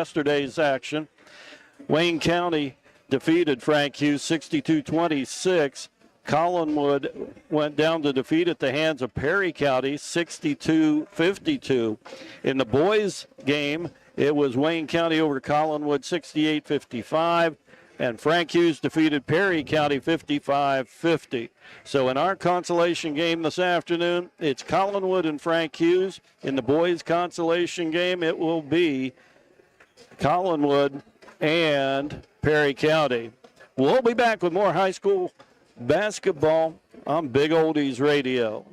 yesterday's action. Wayne County defeated Frank Hughes 62-26. Collinwood went down to defeat at the hands of Perry County 62-52. In the boys' game, it was Wayne County over Collinwood 68-55. And Frank Hughes defeated Perry County 55-50. So in our consolation game this afternoon, it's Collinwood and Frank Hughes. In the boys' consolation game, it will be Collinwood and Perry County. We'll be back with more high school basketball on Big Oldies Radio.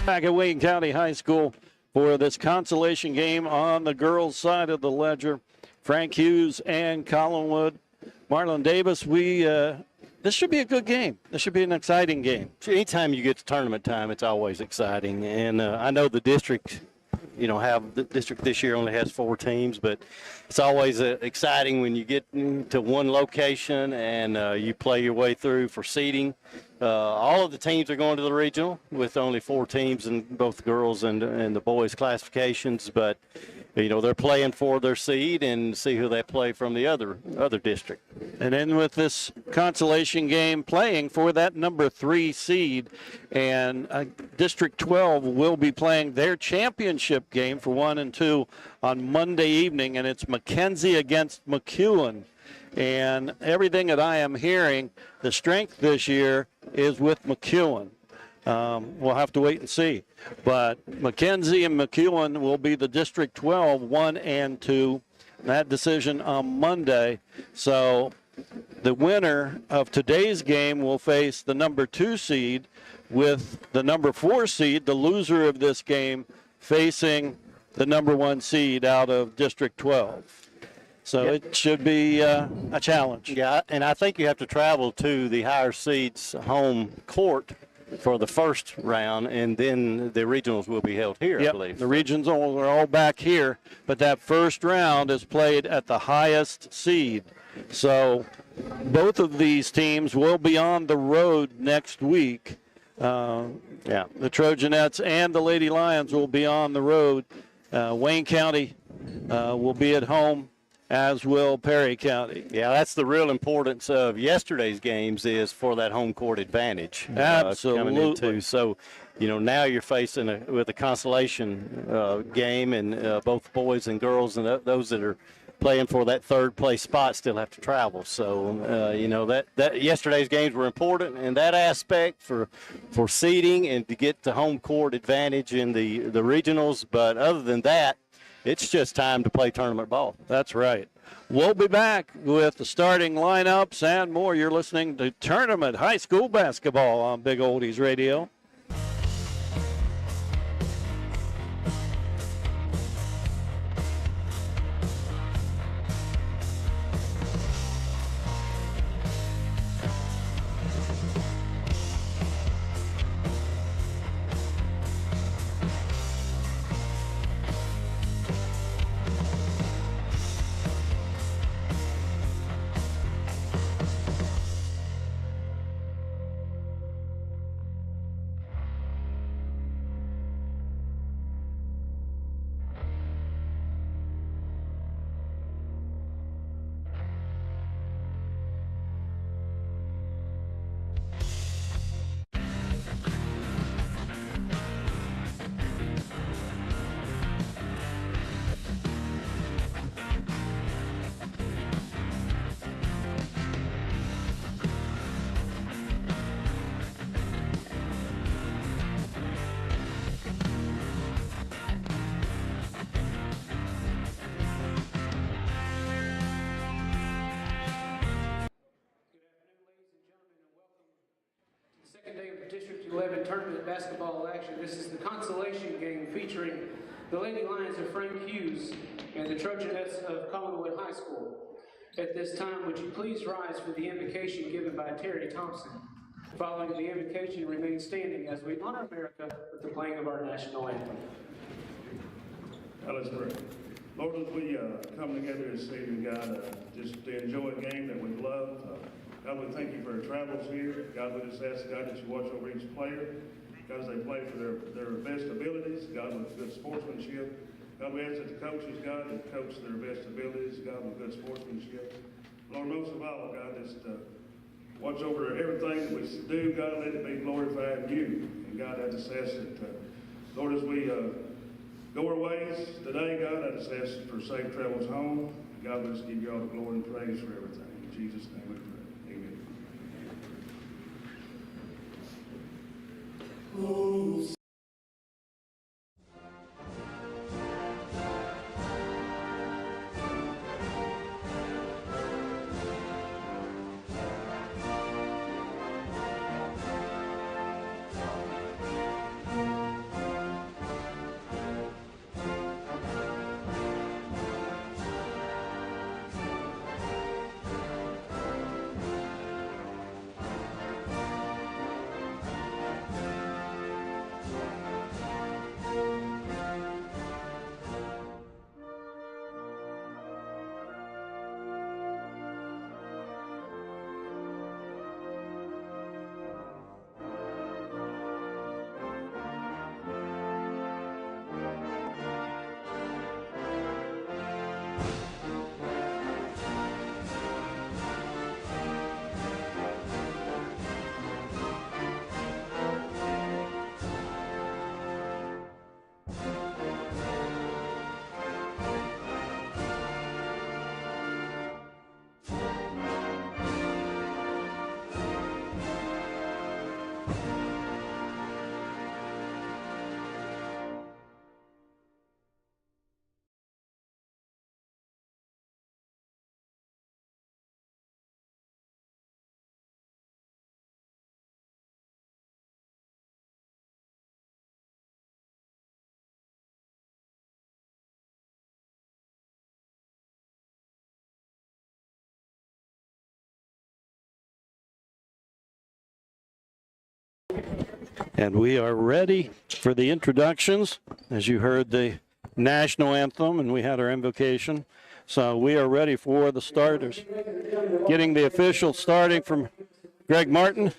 Back at Wayne County High School for this consolation game on the girls' side of the ledger. Frank Hughes and Collinwood. Marlon Davis, this should be a good game. This should be an exciting game. Anytime you get to tournament time, it's always exciting. And I know the district, the district this year only has 4 teams, but it's always exciting when you get to one location and you play your way through for seeding. All of the teams are going to the regional with only 4 teams in both the girls and the boys classifications, but they're playing for their seed and see who they play from the other district. And then with this consolation game playing for that number 3 seed, and District 12 will be playing their championship game for 1 and 2 on Monday evening, and it's Mackenzie against McEwen. And everything that I am hearing, the strength this year is with McEwen. We'll have to wait and see. But Mackenzie and McEwen will be the District 12 1 and 2. That decision on Monday. So the winner of today's game will face the number 2 seed, with the number 4 seed, the loser of this game, facing the number 1 seed out of District 12. So it should be a challenge. Yeah, and I think you have to travel to the higher seeds home court for the first round, and then the regionals will be held here, I believe. The regionals are all back here, but that first round is played at the highest seed. So both of these teams will be on the road next week. The Trojanettes and the Lady Lions will be on the road. Wayne County will be at home, as will Perry County. Yeah, that's the real importance of yesterday's games, is for that home court advantage. Absolutely. Coming into. So, now you're facing with a consolation game, and both boys and girls and those that are playing for that third place spot still have to travel. So, you know, that yesterday's games were important in that aspect for seeding and to get the home court advantage in the regionals. But other than that, it's just time to play tournament ball. That's right. We'll be back with the starting lineups and more. You're listening to Tournament High School Basketball on Big Oldies Radio. Second day of the District 11 tournament basketball action. This is the consolation game featuring the Lady Lions of Frank Hughes and the Trojanettes of Collinwood High School. At this time, would you please rise for the invocation given by Terry Thompson? Following the invocation, remain standing as we honor America with the playing of our national anthem. Now let's pray. Lord, as we come together this evening, God, just to enjoy a game that we love. God, we thank you for our travels here. God, we just ask, God, that you watch over each player. God, as they play for their best abilities, God, with good sportsmanship. God, we ask that the coaches, God, that coach their best abilities, God, with good sportsmanship. Lord, most of all, God, just watch over everything that we do. God, let it be glorifying you. And God, I just ask that, Lord, as we go our ways today, God, I just ask for safe travels home. God, let's give you all the glory and praise for everything. In Jesus' name we pray. Amen. And we are ready for the introductions. As you heard the national anthem and we had our invocation. So we are ready for the starters. Getting the official starting from Greg Martin.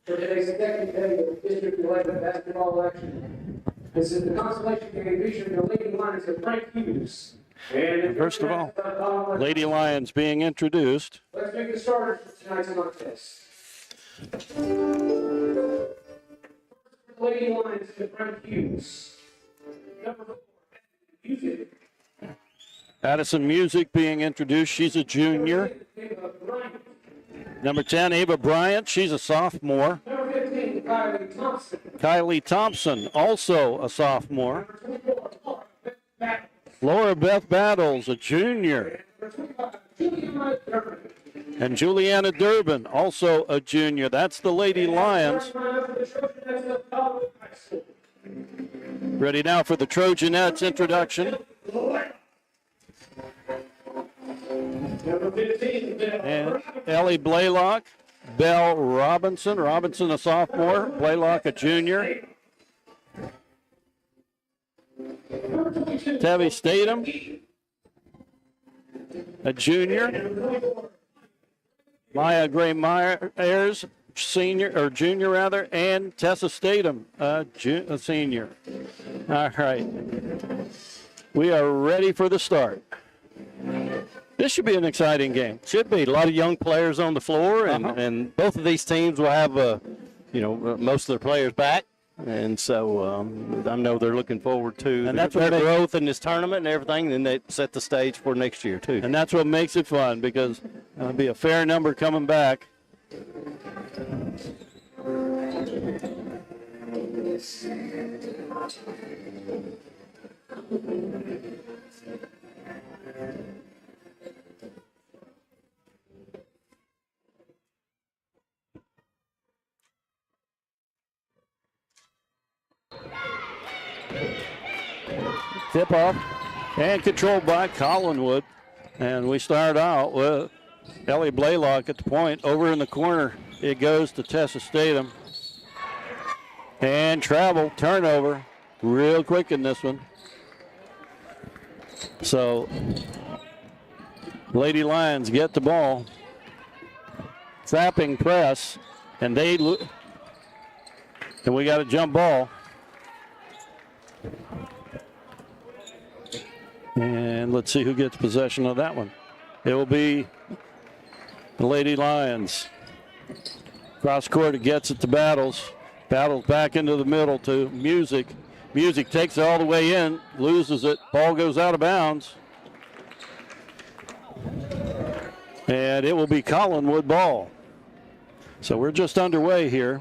For today's second day of District 11 basketball action. This is the consolation game featuring the Lady Lions of Frank Hughes. And First of all, Lady Lions being introduced. Let's make the starters for tonight's contest. Lady Lions of Frank Hughes. Number 4, music. Addison Music being introduced. She's a junior. Number 10, Ava Bryant. She's a sophomore. Kylie Thompson, also a sophomore. Laura Beth Battles, a junior. And Juliana Durbin, also a junior. That's the Lady Lions. Ready now for the Trojanettes introduction. And Ellie Blaylock, Belle Robinson. Robinson, a sophomore. Blaylock, a junior. Tabby Statham, a junior. Maya Gray Myers, senior or junior rather, and Tessa Statham, a senior. All right, we are ready for the start. This should be an exciting game. Should be. A lot of young players on the floor, and both of these teams will have, most of their players back. And so I know they're looking forward to their growth in this tournament and everything, and they set the stage for next year, too. And that's what makes it fun, because there'll be a fair number coming back. Tip off and controlled by Collinwood. And we start out with Ellie Blaylock at the point. Over in the corner, it goes to Tessa Statham. And travel, turnover, real quick in this one. So, Lady Lions get the ball. Trapping press, and we got a jump ball. And let's see who gets possession of that one. It will be the Lady Lions. Cross court, it gets it to Battles. Battles back into the middle to Music. Music takes it all the way in, loses it. Ball goes out of bounds. And it will be Collinwood ball. So we're just underway here.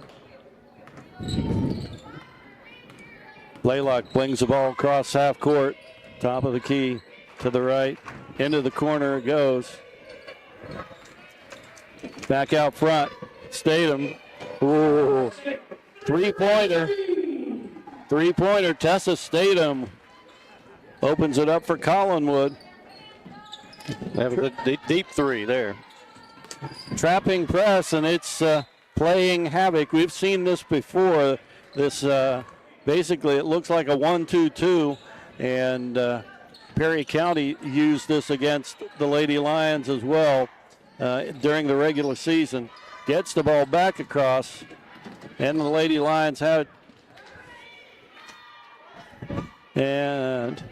Blaylock brings the ball across half court. Top of the key to the right. Into the corner it goes. Back out front. Statham. Ooh. Three-pointer. Three-pointer. Tessa Statham opens it up for Collinwood. That was a deep three there. Trapping press, and it's playing havoc. We've seen this before. This basically it looks like a 1-2-2. And Perry County used this against the Lady Lions as well during the regular season. Gets the ball back across, and the Lady Lions have it. And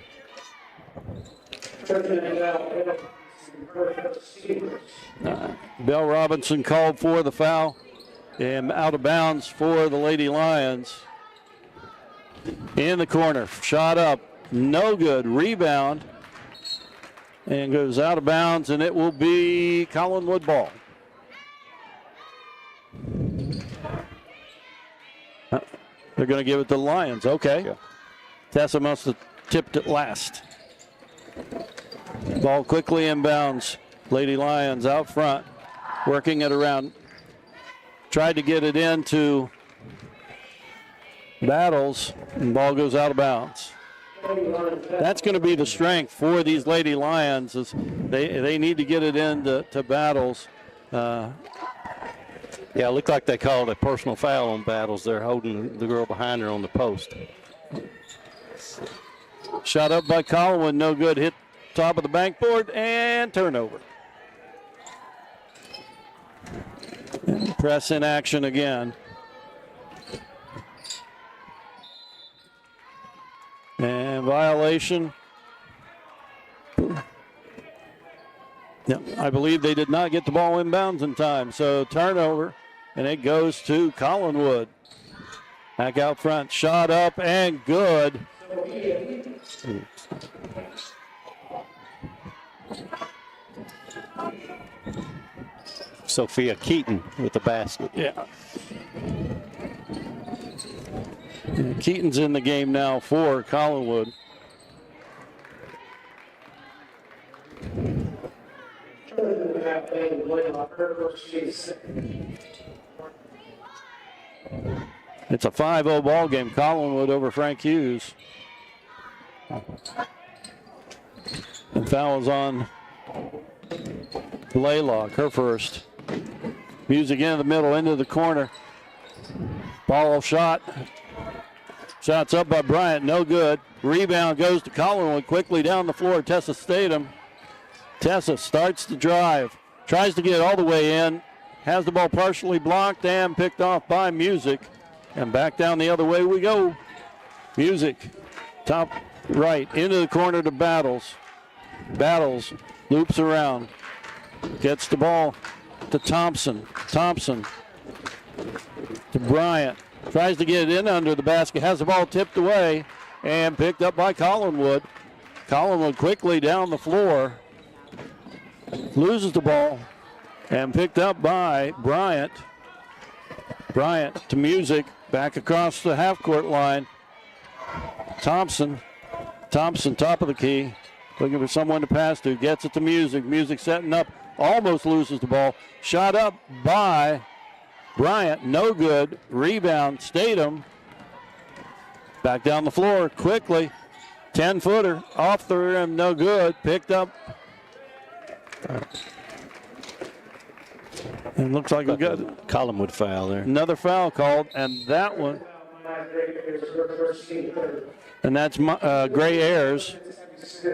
Belle Robinson called for the foul, and out of bounds for the Lady Lions. In the corner, shot up. No good. Rebound. And goes out of bounds, and it will be Collinwood ball. They're going to give it to the Lions. Okay. Yeah. Tessa must have tipped it last. Ball quickly inbounds. Lady Lions out front, working it around. Tried to get it into Battles, and ball goes out of bounds. That's going to be the strength for these Lady Lions. Is they need to get it into Battles. Yeah, it looked like they called a personal foul on Battles. They're holding the girl behind her on the post. Shot up by Collinwood, no good. Hit top of the backboard and turnover. And press in action again. And violation. Yeah, I believe they did not get the ball inbounds in time. So turnover, and it goes to Collinwood. Back out front, shot up and good. Sophia Keaton with the basket. Yeah. And Keaton's in the game now for Collinwood. It's a 5-0 ball game. Collinwood over Frank Hughes. And fouls on Blaylock, her first. Music into the middle, into the corner. Ball shot. Shots up by Bryant, no good. Rebound goes to Collinwood quickly down the floor. Tessa Statham. Tessa starts to drive. Tries to get all the way in. Has the ball partially blocked and picked off by Music. And back down the other way we go. Music, top right, into the corner to Battles. Battles loops around. Gets the ball to Thompson. Thompson to Bryant. Tries to get it in under the basket. Has the ball tipped away and picked up by Collinwood. Collinwood quickly down the floor. Loses the ball and picked up by Bryant. Bryant to Music. Back across the half-court line. Thompson. Thompson, top of the key. Looking for someone to pass to. Gets it to Music. Music setting up. Almost loses the ball. Shot up by Bryant. No good. Rebound. Statham. Back down the floor quickly. 10-footer. Off the rim. No good. Picked up. And looks like we got Collinwood foul there. another foul called, and that one. And that's Gray Ayers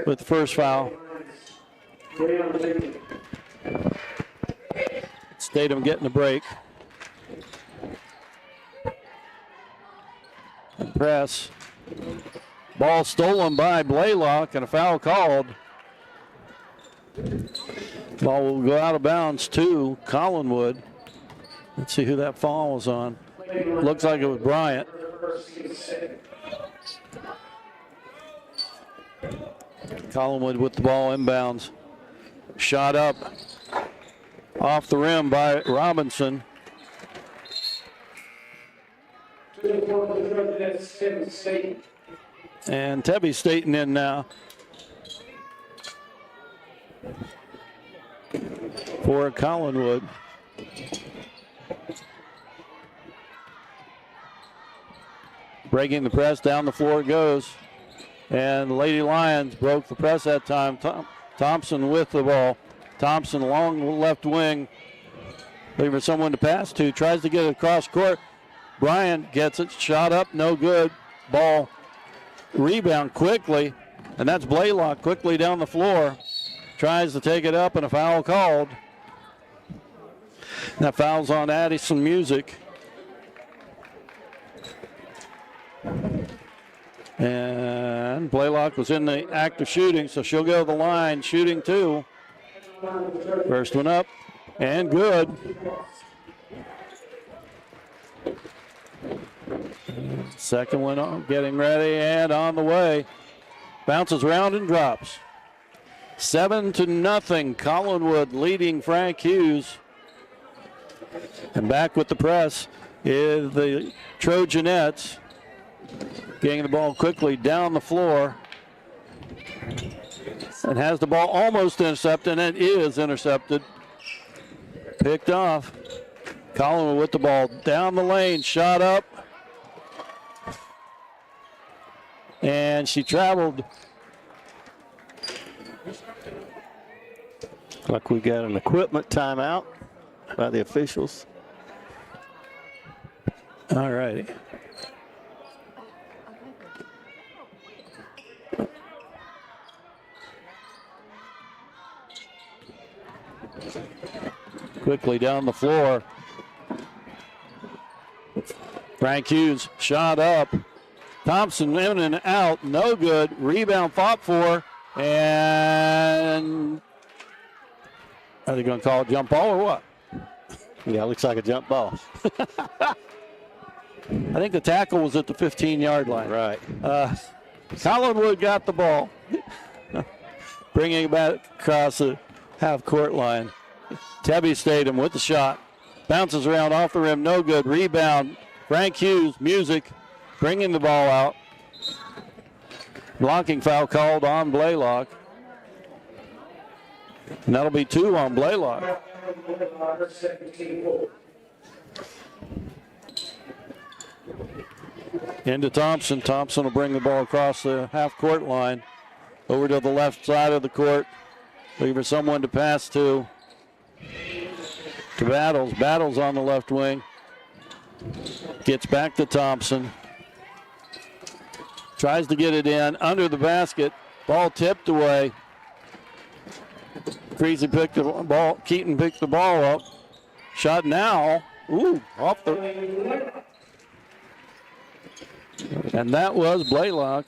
with the first foul. Statham getting the break. And press. Ball stolen by Blaylock and a foul called. Ball will go out of bounds to Collinwood. Let's see who that foul was on. Looks like it was Bryant. Collinwood with the ball inbounds. Shot up off the rim by Robinson. And Tebby Staten in now for Collinwood. Breaking the press, down the floor it goes. And Lady Lions broke the press that time. Thompson with the ball. Thompson along left wing. Looking for someone to pass to. Tries to get it across court. Bryant gets it. Shot up, no good. Ball rebound quickly. And that's Blaylock quickly down the floor. Tries to take it up and a foul called. That foul's on Addison Music. And Blaylock was in the act of shooting, so she'll go to the line, shooting two. First one up, and good. Second one on, getting ready and on the way. Bounces around and drops. 7-0, Collinwood leading Frank Hughes. And back with the press is the Trojanettes. Getting the ball quickly down the floor. And has the ball almost intercepted, and it is intercepted. Picked off. Collinwood with the ball down the lane, shot up. And she traveled. Like we got an equipment timeout by the officials. All righty. Quickly down the floor. Frank Hughes shot up. Thompson in and out, no good. Rebound fought for, and are they going to call it jump ball or what? Yeah, it looks like a jump ball. I think the tackle was at the 15-yard line. Right. Collinwood got the ball. Bringing it back across the half-court line. Tebby Statham with the shot. Bounces around off the rim, no good. Rebound, Frank Hughes, Music, bringing the ball out. Blocking foul called on Blaylock. And that'll be 2 on Blaylock. Into Thompson. Thompson will bring the ball across the half-court line. Over to the left side of the court. Looking for someone to pass to Battles. Battles on the left wing. Gets back to Thompson. Tries to get it in under the basket. Ball tipped away. Creasy picked the ball. Keaton picked the ball up. Shot now. Ooh, off the. And that was Blaylock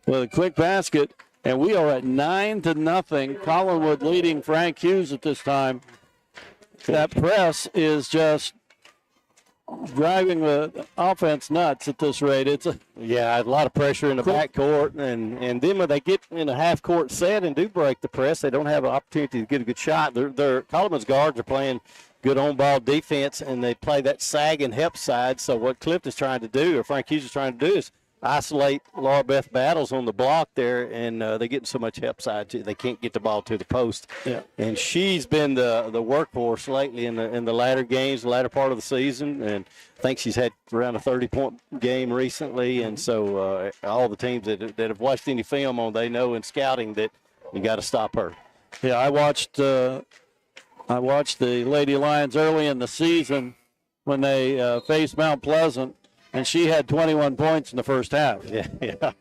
with a quick basket. And we are at 9-0. Collinwood leading Frank Hughes at this time. That press is just driving the offense nuts at this rate. It's a lot of pressure in the backcourt, and then when they get in a half-court set and do break the press, they don't have an opportunity to get a good shot. Collinwood's guards are playing good on-ball defense, and they play that sag and help side. So what Clift is trying to do, or Frank Hughes is trying to do, is isolate Laura Beth Battles on the block there, and they're getting so much help side too, they can't get the ball to the post. Yeah. And she's been the workhorse lately in the latter games, the latter part of the season, and I think she's had around a 30-point game recently. And so all the teams that have watched any film on, they know in scouting that you got to stop her. Yeah, I watched the Lady Lions early in the season when they faced Mount Pleasant. And she had 21 points in the first half. Yeah.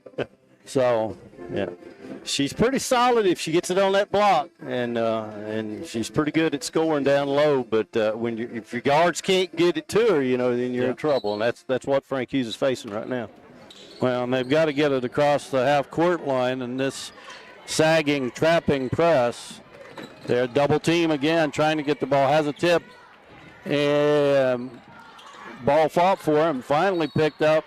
So, yeah, she's pretty solid if she gets it on that block, and she's pretty good at scoring down low. But if your guards can't get it to her, then you're in trouble, and that's what Frank Hughes is facing right now. Well, and they've got to get it across the half-court line, and this sagging, trapping press. They're double team again, trying to get the ball. Has a tip, and ball fought for him, finally picked up.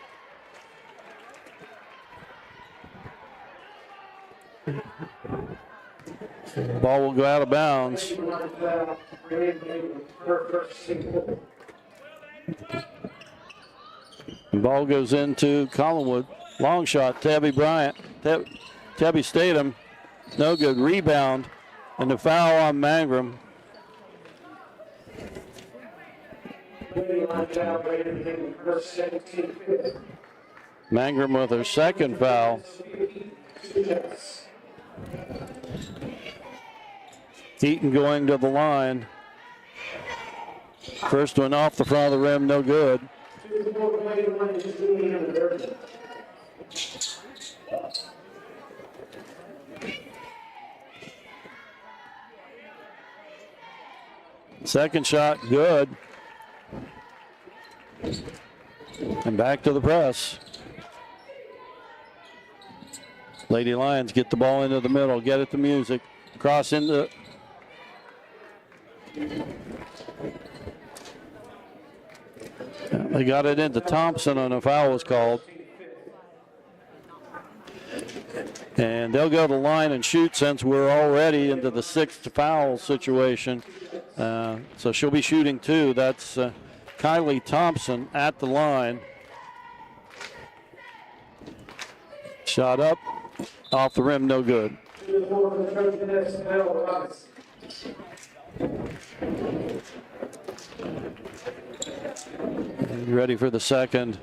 Ball will go out of bounds. Ball goes into Collinwood. Long shot, Tebby Statham. No good. Rebound, and the foul on Mangrum. Mangrum with her second foul. Keaton going to the line. First one off the front of the rim, no good. Second shot, good. And back to the press. Lady Lions get the ball into the middle, get it to Music. Cross into. They got it into Thompson, and a foul was called. And they'll go to the line and shoot since we're already into the sixth foul situation. So she'll be shooting 2. That's Kylie Thompson at the line. Shot up, off the rim, no good. And ready for the second.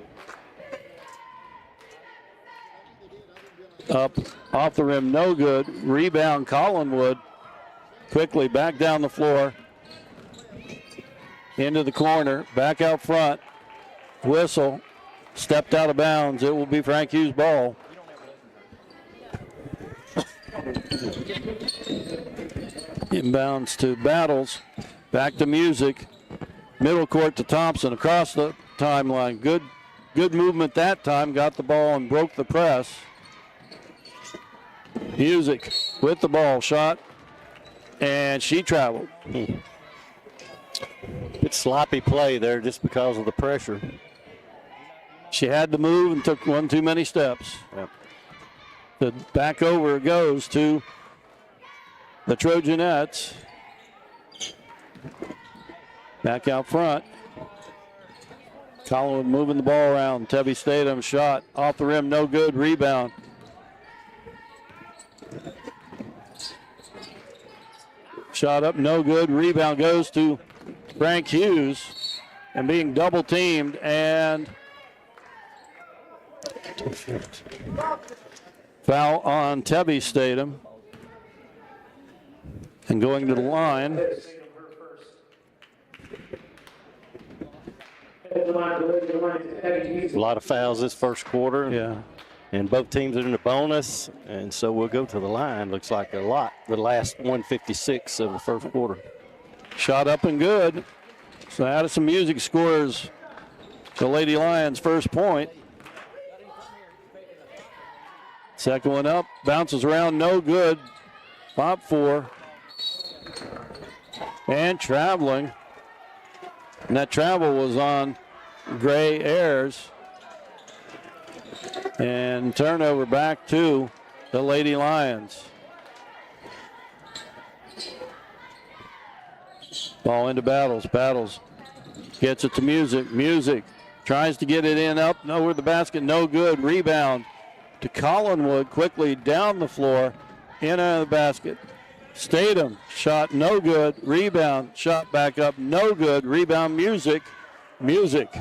Up, off the rim, no good. Rebound, Collinwood. Quickly back down the floor. Into the corner, back out front. Whistle, stepped out of bounds. It will be Frank Hughes' ball. Inbounds to Battles. Back to Music. Middle court to Thompson across the timeline. Good movement that time. Got the ball and broke the press. Music with the ball. Shot. And she traveled. It's sloppy play there just because of the pressure. She had to move and took one too many steps. Yep. The back over goes to the Trojanettes. Back out front. Collinwood moving the ball around. Tebby Statham shot off the rim, no good. Rebound. Shot up, no good. Rebound goes to Frank Hughes, and being double teamed, and foul on Tebby Statham. And going to the line. A lot of fouls this first quarter. Yeah. And both teams are in the bonus, and so we'll go to the line. Looks like a lot. The last 156 of the first quarter. Shot up and good. So Addison Music scores the Lady Lions' first point. Second one up, bounces around, no good. Pop 4. And traveling. And that travel was on Gray Ayers. And turnover back to the Lady Lions. Ball into Battles. Battles gets it to Music. Music tries to get it in up over the basket. No good. Rebound to Collinwood. Quickly down the floor. In out of the basket. Statham shot no good. Rebound. Shot back up. No good. Rebound Music. Music.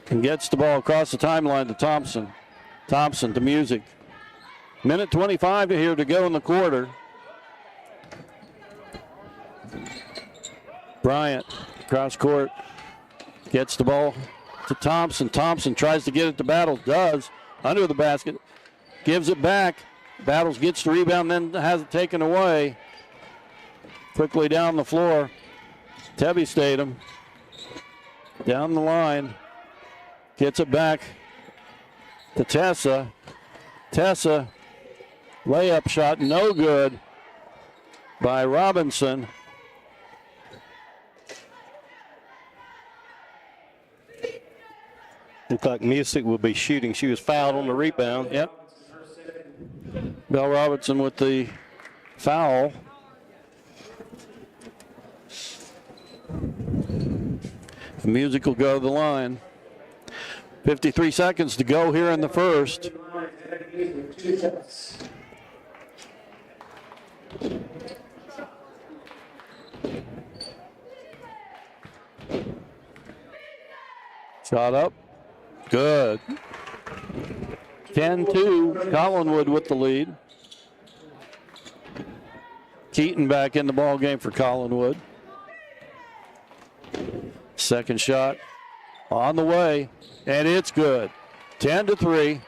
And gets the ball across the timeline to Thompson. Thompson to Music. Minute 25 here to go in the quarter. Bryant, cross court, gets the ball to Thompson. Thompson tries to get it to Battles, does, under the basket, gives it back. Battles gets the rebound, then has it taken away. Quickly down the floor, Tebby Statham, down the line, gets it back to Tessa. Tessa, layup shot, no good by Robinson. Looks like Music will be shooting. She was fouled on the rebound. Yep. Bell Robinson with the foul. The Music will go to the line. 53 seconds to go here in the first. Shot up. Good. 10-2, Collinwood with the lead. Keaton back in the ball game for Collinwood. Second shot on the way, and it's good. 10-3.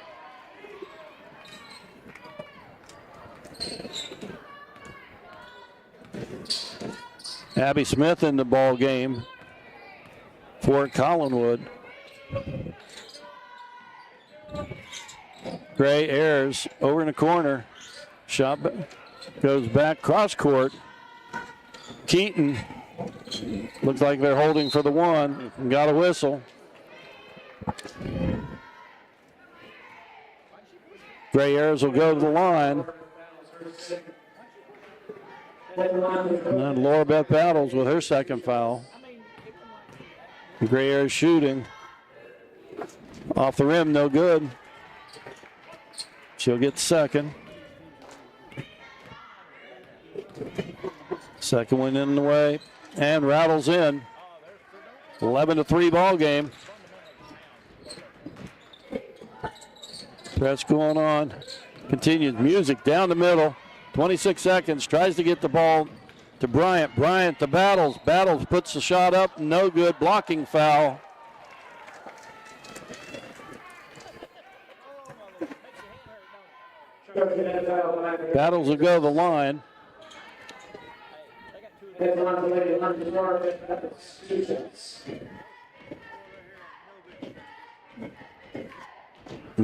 Abby Smith in the ball game for Collinwood. Gray Ayers over in the corner. Shot goes back cross court. Keaton looks like they're holding for the one. Got a whistle. Gray Ayers will go to the line. And then Laura Beth Battles with her second foul. Gray Ayers shooting. Off the rim, no good. She'll get second. Second one in the way and rattles in. 11-3 ball game. Press going on. Continues. Music down the middle. 26 seconds. Tries to get the ball to Bryant. Bryant to Battles. Battles puts the shot up. No good. Blocking foul. Battles will go to the line.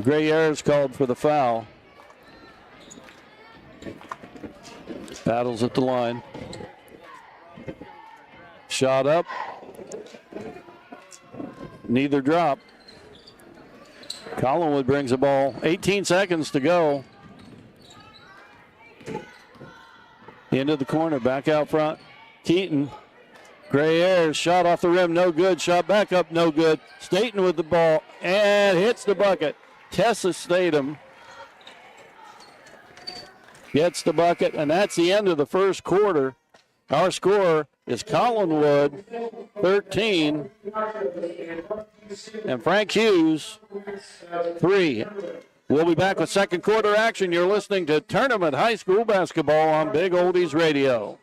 Gray Ayers called for the foul. Battles at the line. Shot up. Neither drop. Collinwood brings the ball. 18 seconds to go Into the corner, back out front. Keaton. Gray Ayers, shot off the rim, no good. Shot back up, no good. Staten with the ball and hits the bucket. Tessa Statham gets the bucket, and that's the end of the first quarter. Our score is Collinwood 13 and Frank Hughes 3. We'll be back with second quarter action. You're listening to Tournament High School Basketball on Big Oldies Radio.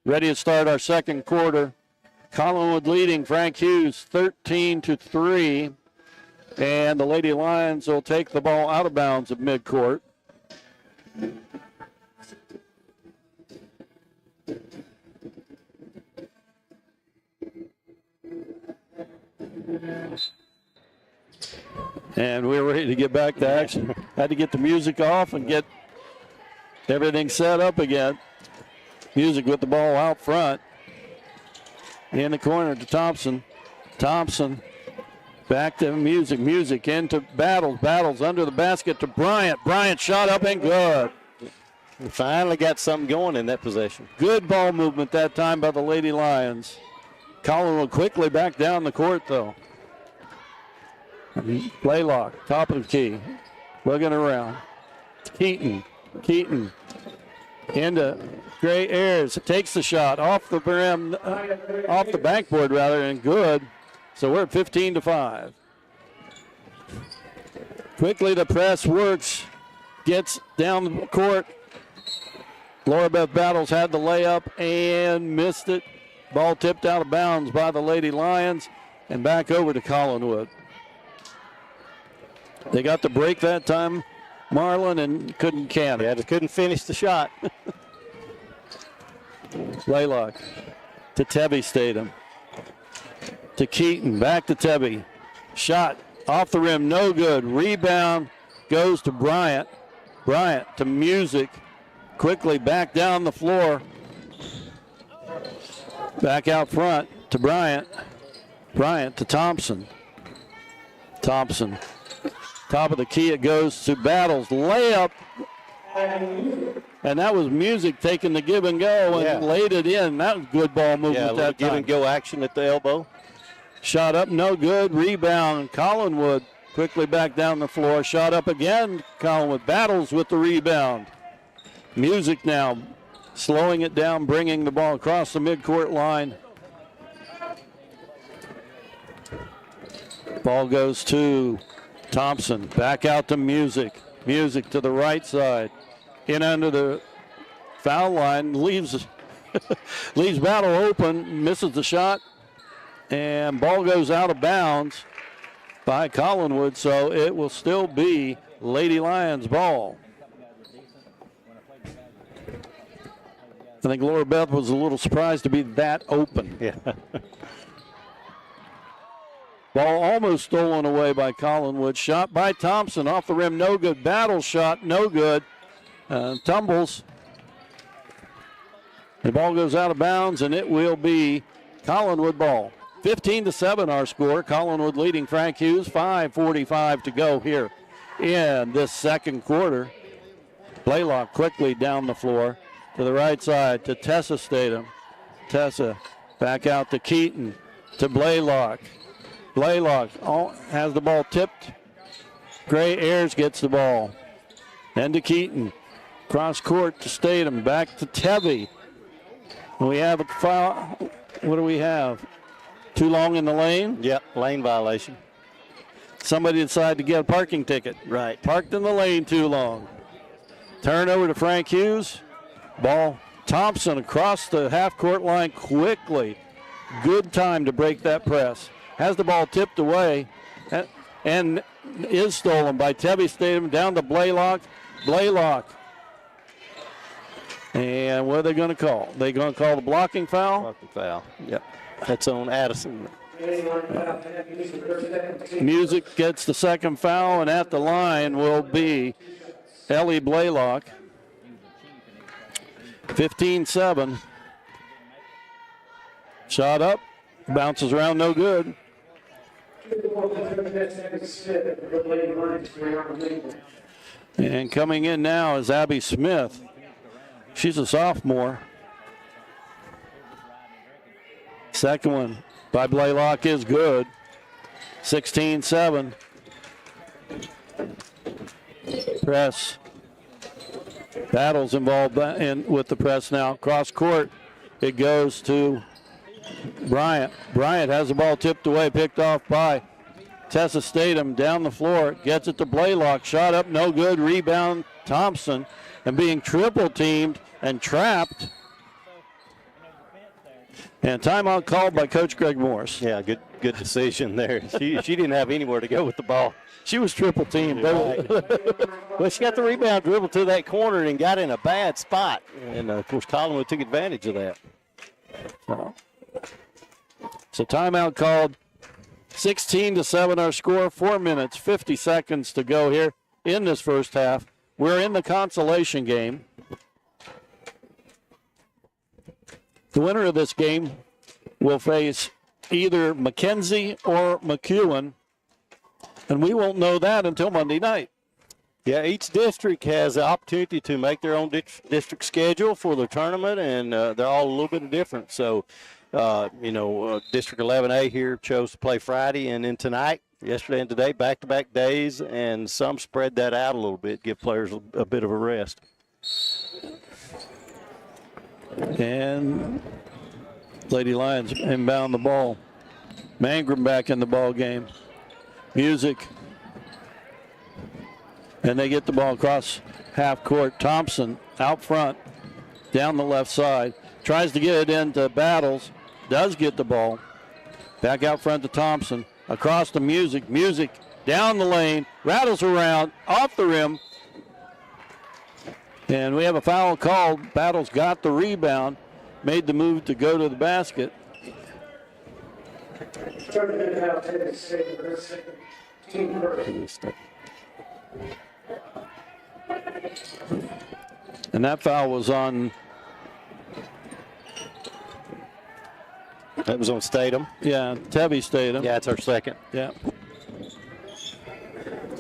Ready to start our second quarter. Collinwood leading Frank Hughes 13-3. And the Lady Lions will take the ball out of bounds at midcourt. And we're ready to get back to action. Had to get the music off and get everything set up again. Music with the ball out front. In the corner to Thompson. Thompson back to Music. Music into Battles. Battles under the basket to Bryant. Bryant shot up and good. We finally got something going in that possession. Good ball movement that time by the Lady Lions. Collinwood quickly back down the court though. Blaylock, top of the key. Looking around. Keaton. Keaton. Into Gray Ayers, takes the shot off the rim, off the backboard rather, and good. So we're at 15-5. Quickly the press works, gets down the court. Laura Beth Battles had the layup and missed it. Ball tipped out of bounds by the Lady Lions and back over to Collinwood. They got the break that time, Marlin, and couldn't can it. Yeah, just couldn't finish the shot. Blaylock to Tebby Statham. To Keaton, back to Tebby. Shot off the rim, no good. Rebound goes to Bryant. Bryant to Music. Quickly back down the floor. Back out front to Bryant. Bryant to Thompson. Thompson. Top of the key, it goes to Battles. Layup. And that was Music taking the give and go and laid it in. That was good ball movement that time. Give and go action at the elbow. Shot up, no good. Rebound. Collinwood quickly back down the floor. Shot up again. Collinwood Battles with the rebound. Music now slowing it down, bringing the ball across the midcourt line. Ball goes to Thompson. Back out to Music. Music to the right side. In under the foul line. Leaves Battle open. Misses the shot. And ball goes out of bounds by Collinwood. So it will still be Lady Lions ball. I think Laura Beth was a little surprised to be that open. Yeah. Ball almost stolen away by Collinwood. Shot by Thompson off the rim, no good. Battle shot, no good. Tumbles. The ball goes out of bounds, and it will be Collinwood ball. 15-7 our score. Collinwood leading Frank Hughes. 5:45 to go here in this second quarter. Blaylock quickly down the floor to the right side to Tessa Statham. Tessa back out to Keaton to Blaylock. Blaylock has the ball tipped. Gray Ayers gets the ball. Then to Keaton. Cross court to Statham. Back to Tevy. We have a foul. What do we have? Too long in the lane? Yep, lane violation. Somebody decided to get a parking ticket. Right. Parked in the lane too long. Turnover to Frank Hughes. Ball. Thompson across the half-court line quickly. Good time to break that press. Has the ball tipped away and is stolen by Tevy Statham down to Blaylock. Blaylock. And what are they going to call? They going to call the blocking foul? Blocking foul. Yep. That's on Addison. Music gets the second foul, and at the line will be Ellie Blaylock. 15-7. Shot up. Bounces around, no good. And coming in now is Abby Smith. She's a sophomore. Second one by Blaylock is good. 16-7. Press. Battles involved with the press now. Cross court. It goes to Bryant. Bryant has the ball tipped away, picked off by Tessa Statham down the floor. Gets it to Blaylock. Shot up, no good. Rebound, Thompson. And being triple teamed and trapped. And timeout called by Coach Greg Morris. Yeah, good decision there. She didn't have anywhere to go with the ball. She was triple teamed. Right. Well, she got the rebound, dribbled to that corner, and got in a bad spot. And, of course, Collinwood took advantage of that. So timeout called. 16-7 our score. 4 minutes, 50 seconds to go here in this first half. We're in the consolation game. The winner of this game will face either McKenzie or McEwen, and we won't know that until Monday night. Yeah, each district has the opportunity to make their own district schedule for their tournament, and they're all a little bit different. So, District 11A here chose to play Friday and then tonight, yesterday and today, back-to-back days, and some spread that out a little bit, give players a bit of a rest. And Lady Lions inbound the ball. Mangrum back in the ball game. Music. And they get the ball across half court. Thompson out front, down the left side. Tries to get it into Battles. Does get the ball. Back out front to Thompson. Across to Music. Music down the lane. Rattles around. Off the rim. And we have a foul called. Battles got the rebound. Made the move to go to the basket. And that foul was on. That was on Statham. Yeah, Tevy Statham. Yeah, it's our second. Yeah.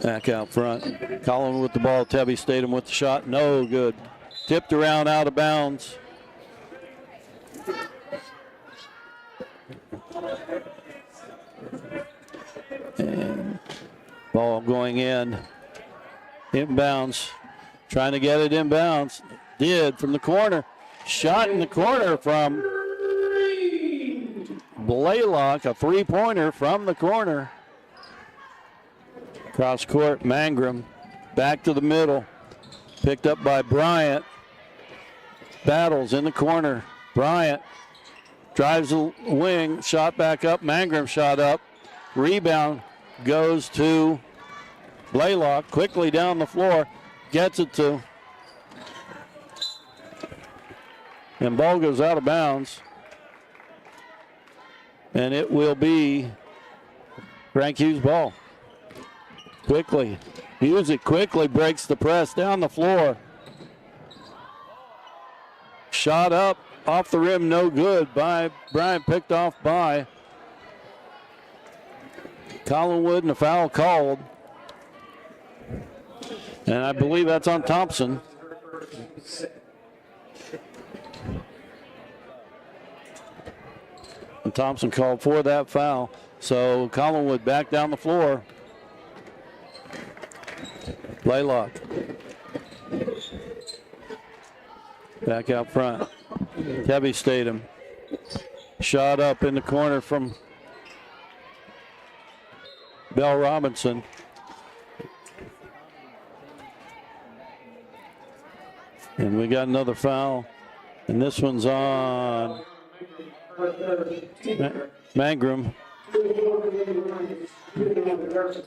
Back out front. Collinwood with the ball. Tevy Statham with the shot. No good. Tipped around out of bounds. And ball going in. Inbounds. Trying to get it inbounds. Did from the corner. Shot in the corner from Blaylock. A three-pointer from the corner. Cross court, Mangrum. Back to the middle. Picked up by Bryant. Battles in the corner. Bryant drives the wing. Shot back up. Mangrum shot up. Rebound goes to Blaylock. Quickly down the floor. Gets it to. And ball goes out of bounds. And it will be Frank Hughes' ball. Quickly. Music quickly breaks the press down the floor. Shot up off the rim, no good by Bryant, picked off by Collinwood, and a foul called. And I believe that's on Thompson. And Thompson called for that foul. So Collinwood back down the floor. Blaylock Back out front. Debbie Statham. Shot up in the corner from Belle Robinson. And we got another foul. And this one's on Mangrum.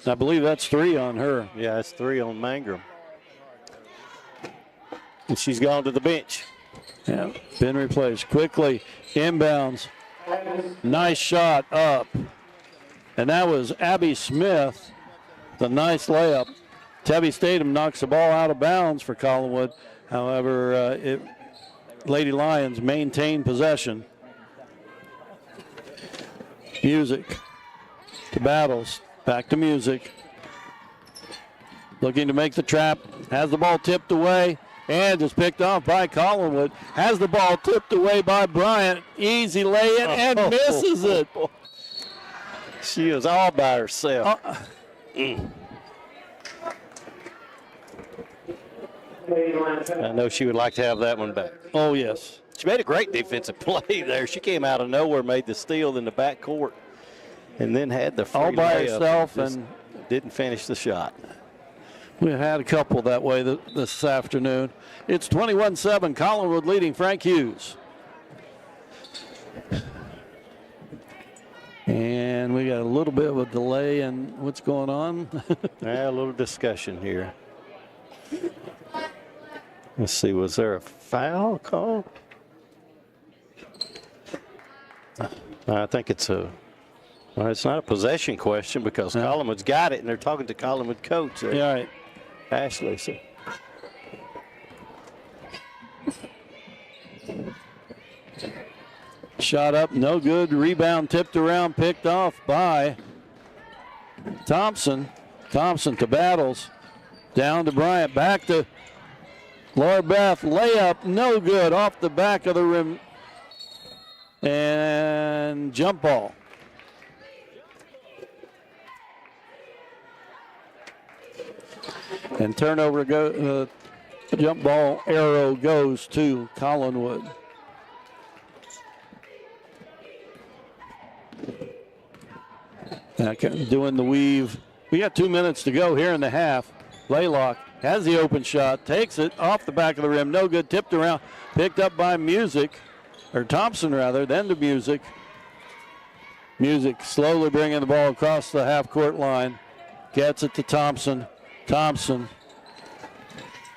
I believe that's 3 on her. Yeah, it's 3 on Mangrum. And she's gone to the bench. Yeah, been replaced. Quickly, inbounds. Nice shot up. And that was Abby Smith. The nice layup. Debbie Statham knocks the ball out of bounds for Collinwood. However, Lady Lions maintain possession. Music to Battles. Back to Music. Looking to make the trap. Has the ball tipped away. And is picked off by Collinwood. Has the ball tipped away by Bryant. Easy lay-in and misses it. She was all by herself. I know she would like to have that one back. Oh, yes. She made a great defensive play there. She came out of nowhere, made the steal in the backcourt, and then had the free all by layup herself and and didn't finish the shot. We've had a couple that way this afternoon. It's 21-7, Collinwood leading Frank Hughes. And we got a little bit of a delay in what's going on. Yeah, a little discussion here. Let's see, was there a foul call? I think it's it's not a possession question because Collinwood's got it and they're talking to Collinwood coach. Yeah, right. Ashley. So. Shot up, no good. Rebound tipped around, picked off by Thompson. Thompson to Battles. Down to Bryant. Back to Laura Beth. Layup, no good. Off the back of the rim. And jump ball. And turnover, jump ball arrow goes to Collinwood. Doing the weave. We got 2 minutes to go here in the half. Laylock has the open shot, takes it off the back of the rim, no good, tipped around, picked up by Thompson rather, then to Music. Music slowly bringing the ball across the half-court line, gets it to Thompson. Thompson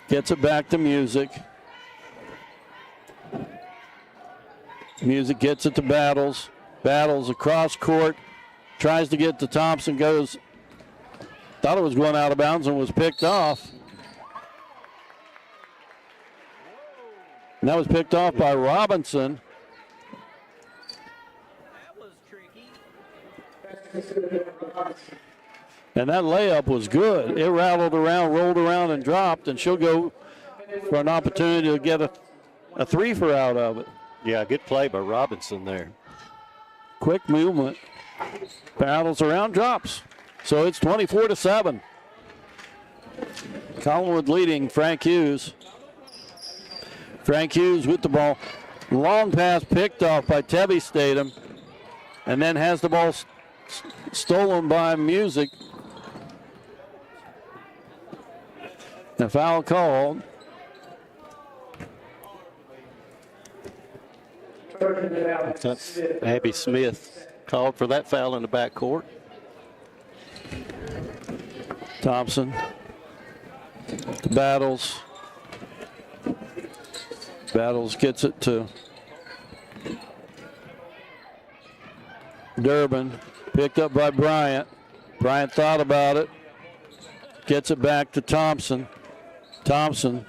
gets it back to Music. Music gets it to Battles. Battles across court. Tries to get to Thompson. Goes. Thought it was going out of bounds and was picked off. And that was picked off by Robinson. And that layup was good. It rattled around, rolled around, and dropped, and she'll go for an opportunity to get a three-for out of it. Yeah, good play by Robinson there. Quick movement. Battles around, drops. So it's 24-7. Collinwood leading Frank Hughes. Frank Hughes with the ball. Long pass picked off by Debbie Statham. And then has the ball stolen by Music. A foul called. That's Abby Smith called for that foul in the backcourt. Thompson. Battles. Battles gets it to Durbin. Picked up by Bryant. Bryant thought about it. Gets it back to Thompson. Thompson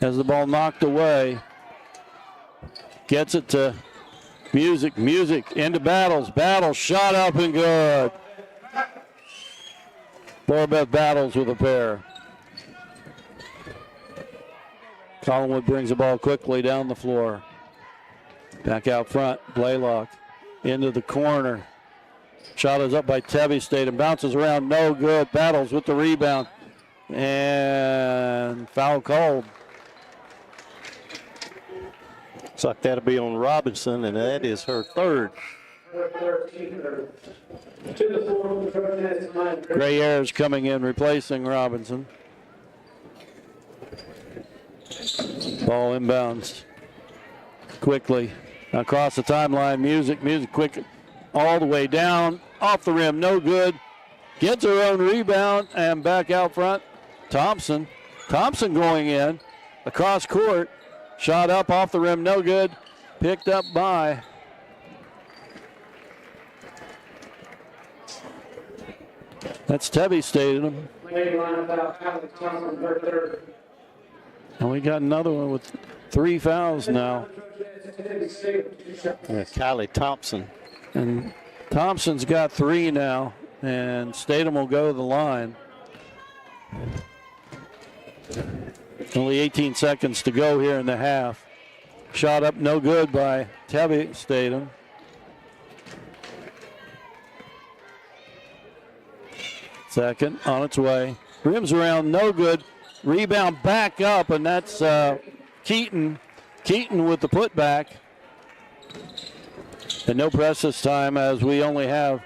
has the ball knocked away. Gets it to Music. Music into Battles. Battles shot up and good. Borbeth Battles with a pair. Collinwood brings the ball quickly down the floor. Back out front. Blaylock into the corner. Shot is up by Debbie Statham. Bounces around. No good. Battles with the rebound. And foul called. Looks like that'll be on Robinson, and that is her third. Gray Ayers coming in, replacing Robinson. Ball inbounds quickly across the timeline. Music quick, all the way down, off the rim, no good. Gets her own rebound and back out front. Thompson going in, across court, shot up off the rim, no good. Picked up by that's Tebby Stadium. And we got another one with 3 fouls now. Kylie Thompson. And Thompson's got 3 now, and Statham will go to the line. Only 18 seconds to go here in the half. Shot up no good by Tebby Statham. Second on its way. Rims around, no good. Rebound back up, and that's Keaton. Keaton with the putback. And no press this time, as we only have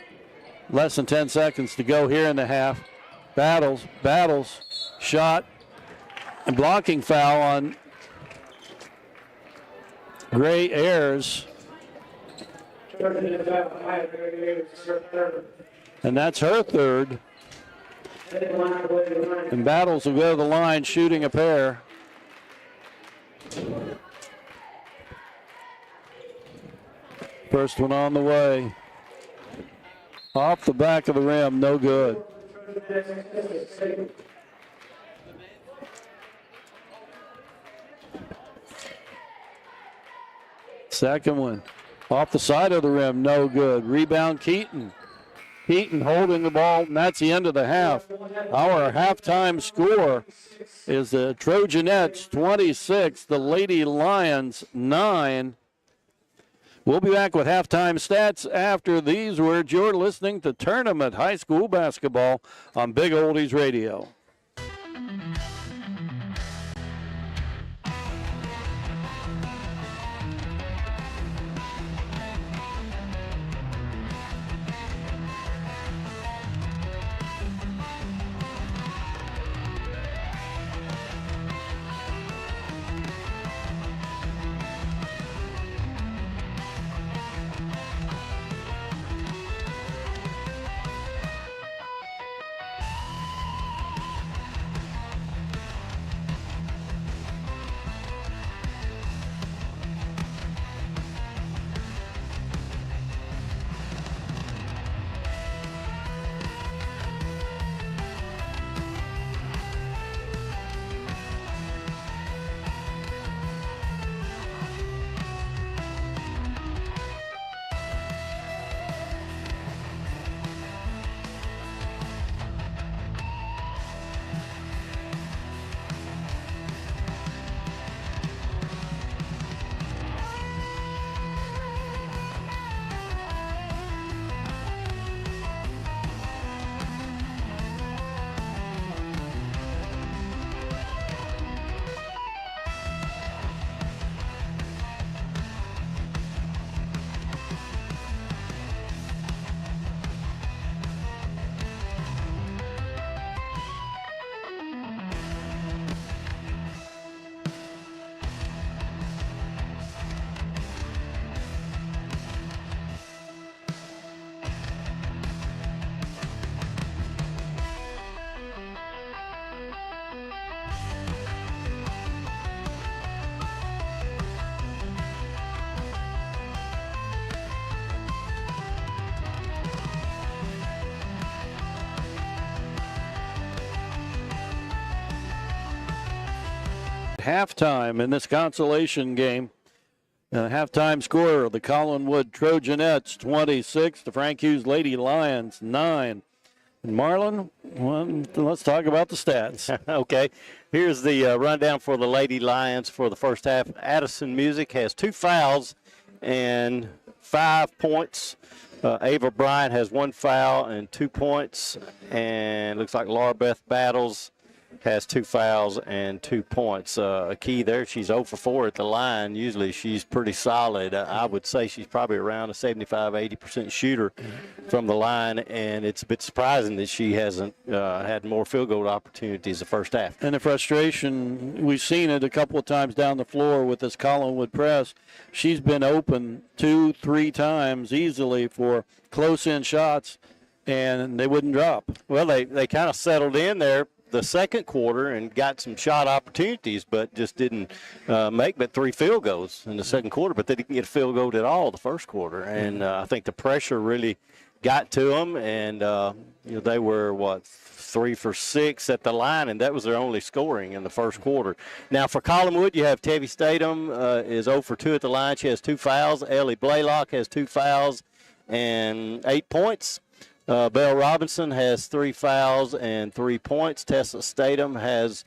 less than 10 seconds to go here in the half. Battles, shot, and blocking foul on Gray Ayers. And that's her third. And Battles will go to the line shooting a pair. First one on the way. Off the back of the rim, no good. Second one. Off the side of the rim, no good. Rebound Keaton. Keaton holding the ball, and that's the end of the half. Our halftime score is the Trojanettes 26, the Lady Lions 9. We'll be back with halftime stats after these words. You're listening to Tournament High School Basketball on Big Oldies Radio. Halftime in this consolation game. Halftime score, the Collinwood Trojanettes 26, the Frank Hughes Lady Lions 9. And Marlon, let's talk about the stats. Okay, here's the rundown for the Lady Lions for the first half. Addison Music has 2 fouls and 5 points. Ava Bryant has 1 foul and 2 points. And looks like Laura Beth Battles has 2 fouls and 2 points. A key there, she's 0 for 4 at the line. Usually she's pretty solid. I would say she's probably around a 75-80% shooter from the line, and it's a bit surprising that she hasn't had more field goal opportunities the first half. And the frustration, we've seen it a couple of times down the floor with this Collinwood press. She's been open 2-3 times easily for close-in shots, and they wouldn't drop. Well, they kind of settled in there the second quarter and got some shot opportunities, but just didn't make but 3 field goals in the second quarter. But they didn't get a field goal at all the first quarter, and I think the pressure really got to them. And they were 3 for 6 at the line, and that was their only scoring in the first quarter. Now for Collinwood, you have Tevye Statham is 0 for 2 at the line. She has 2 fouls. Ellie Blaylock has 2 fouls and 8 points. Belle Robinson has 3 fouls and 3 points. Tessa Statham has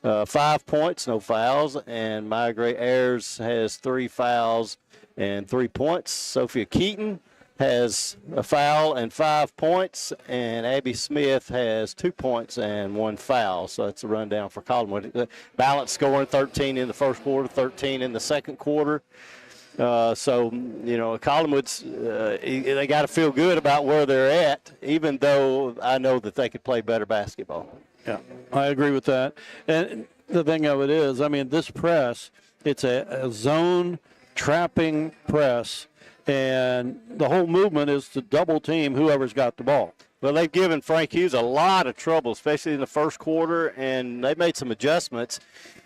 5 points, no fouls. And Maya Gray Ayers has 3 fouls and 3 points. Sophia Keaton has a foul and 5 points. And Abby Smith has 2 points and 1 foul. So that's a rundown for Collinwood. Balanced scoring, 13 in the first quarter, 13 in the second quarter. Collinwood's, they got to feel good about where they're at, even though I know that they could play better basketball. Yeah, I agree with that. And the thing of it is, this press, it's a zone trapping press, and the whole movement is to double team whoever's got the ball. Well, they've given Frank Hughes a lot of trouble, especially in the first quarter, and they made some adjustments.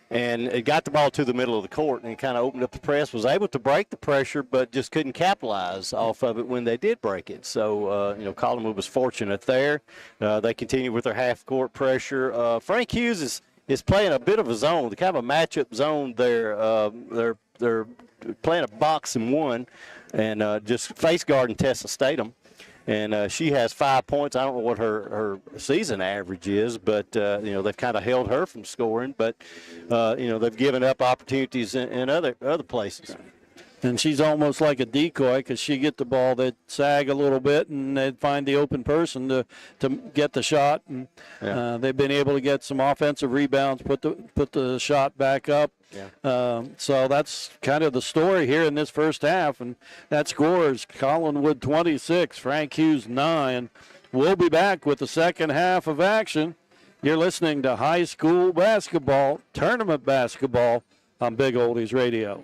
And it got the ball to the middle of the court and kind of opened up the press, was able to break the pressure, but just couldn't capitalize off of it when they did break it. So, Collinwood was fortunate there. They continue with their half-court pressure. Frank Hughes is playing a bit of a zone, kind of a matchup zone there. They're playing a box and one and just face guarding Tessa Statham. And she has 5 points. I don't know what her season average is, but, they've kind of held her from scoring. But, they've given up opportunities in other places. And she's almost like a decoy because she get the ball, they'd sag a little bit, and they'd find the open person to get the shot. And they've been able to get some offensive rebounds, put the shot back up. Yeah. So that's kind of the story here in this first half. And that scores Collinwood 26, Frank Hughes 9. We'll be back with the second half of action. You're listening to high school basketball, tournament basketball on Big Oldies Radio.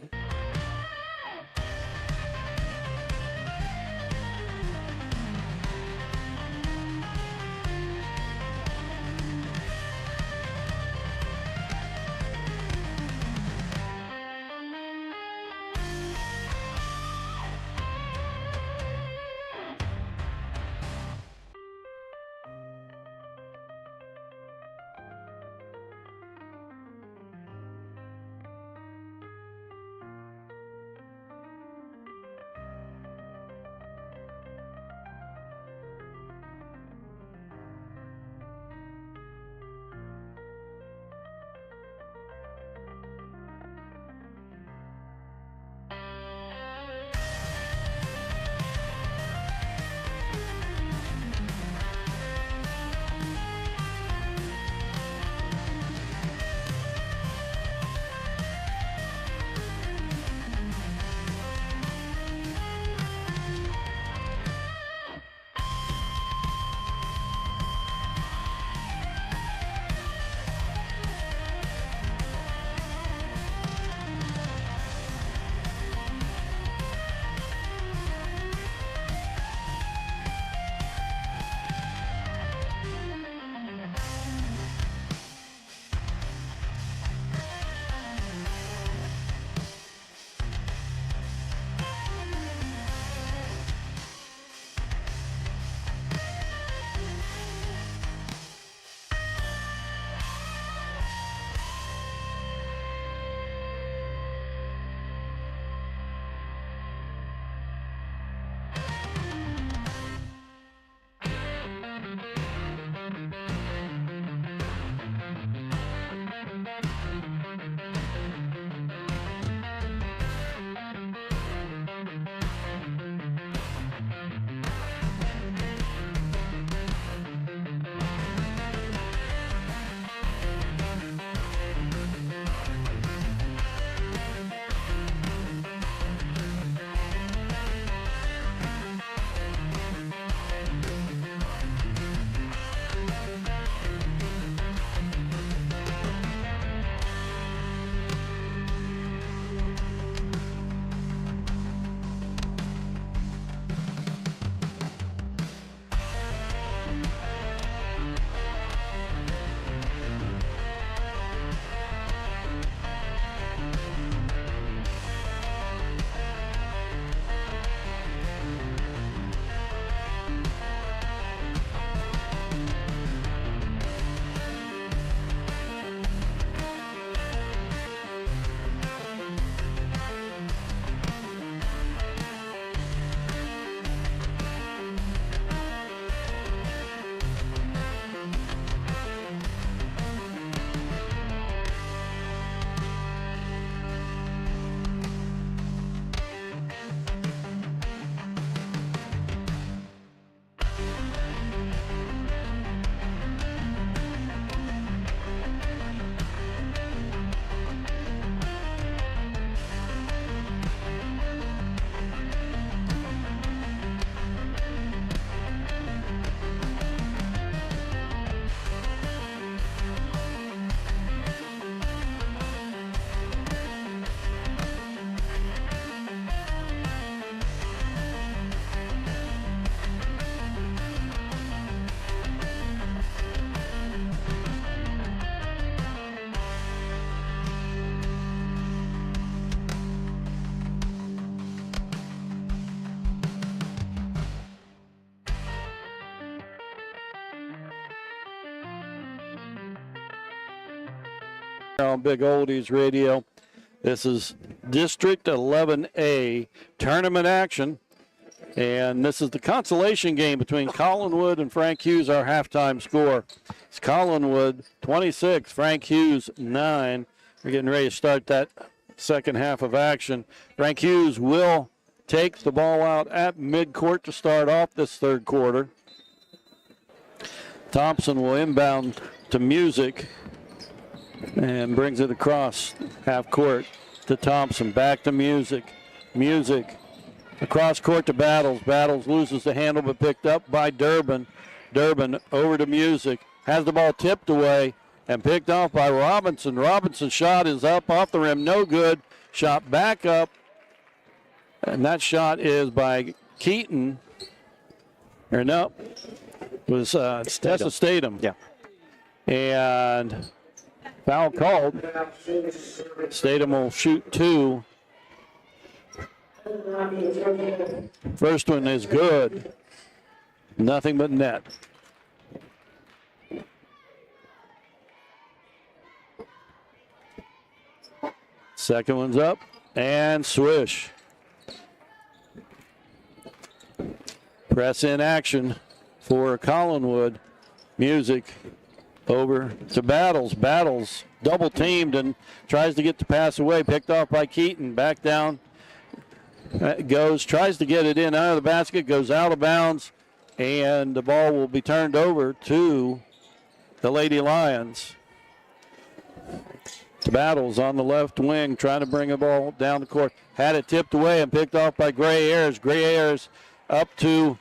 On Big Oldies Radio. This is District 11A tournament action. And this is the consolation game between Collinwood and Frank Hughes, our halftime score. It's Collinwood 26, Frank Hughes 9. We're getting ready to start that second half of action. Frank Hughes will take the ball out at midcourt to start off this third quarter. Thompson will inbound to Music and brings it across half court to Thompson. Back to Music. Music across court to Battles. Battles loses the handle but picked up by Durbin. Durbin over to Music. Has the ball tipped away and picked off by Robinson. Robinson's shot is up off the rim. No good. Shot back up. And that shot is by Keaton. Or no. It was Tessa Statham. Yeah. And foul called. Statham will shoot 2. First one is good. Nothing but net. Second one's up and swish. Press in action for Collinwood. Music over to Battles. Battles double teamed and tries to get the pass away. Picked off by Keaton. Back down. Goes, tries to get it in out of the basket, goes out of bounds, and the ball will be turned over to the Lady Lions. Battles on the left wing, trying to bring the ball down the court. Had it tipped away and picked off by Gray Ayers. Gray Ayers up to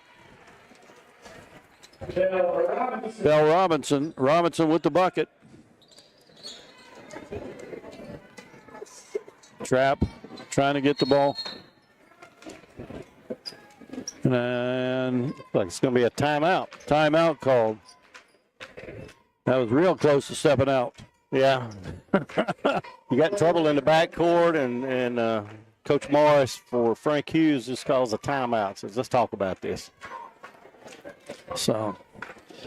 Bell Robinson. Robinson with the bucket. Trap, trying to get the ball. And Looks like it's going to be a timeout. Timeout called. That was real close to stepping out. Yeah. You got trouble in the backcourt, and Coach Morris for Frank Hughes just calls a timeout. Says, let's talk about this. So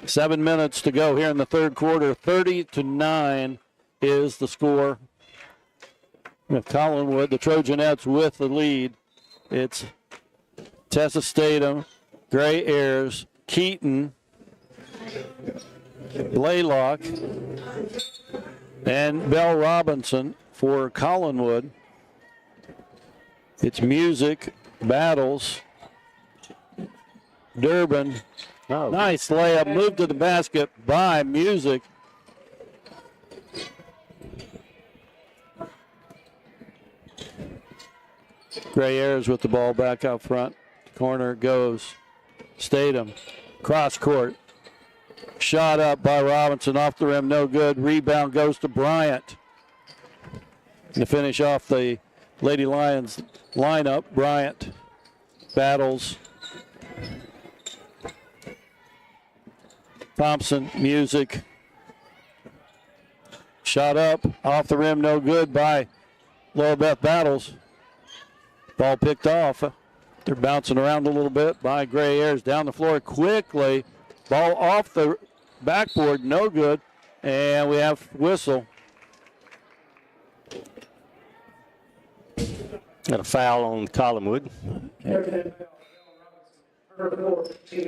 7 minutes to go here in the third quarter. 30-9 is the score. With Collinwood, the Trojanettes with the lead. It's Tessa Statham, Gray Ayers, Keaton, Blaylock, and Bell Robinson for Collinwood. It's Music, Battles, Durbin. Oh. Nice layup, moved to the basket by Music. Gray Ayers with the ball back out front. Corner goes. Statham. Cross court. Shot up by Robinson off the rim. No good. Rebound goes to Bryant. And to finish off the Lady Lions lineup, Bryant. Battles. Thompson. Music. Shot up. Off the rim. No good by Laura Beth Battles. Ball picked off. They're bouncing around a little bit by Gray Ayers down the floor quickly. Ball off the backboard, no good. And we have whistle. Got a foul on Collinwood.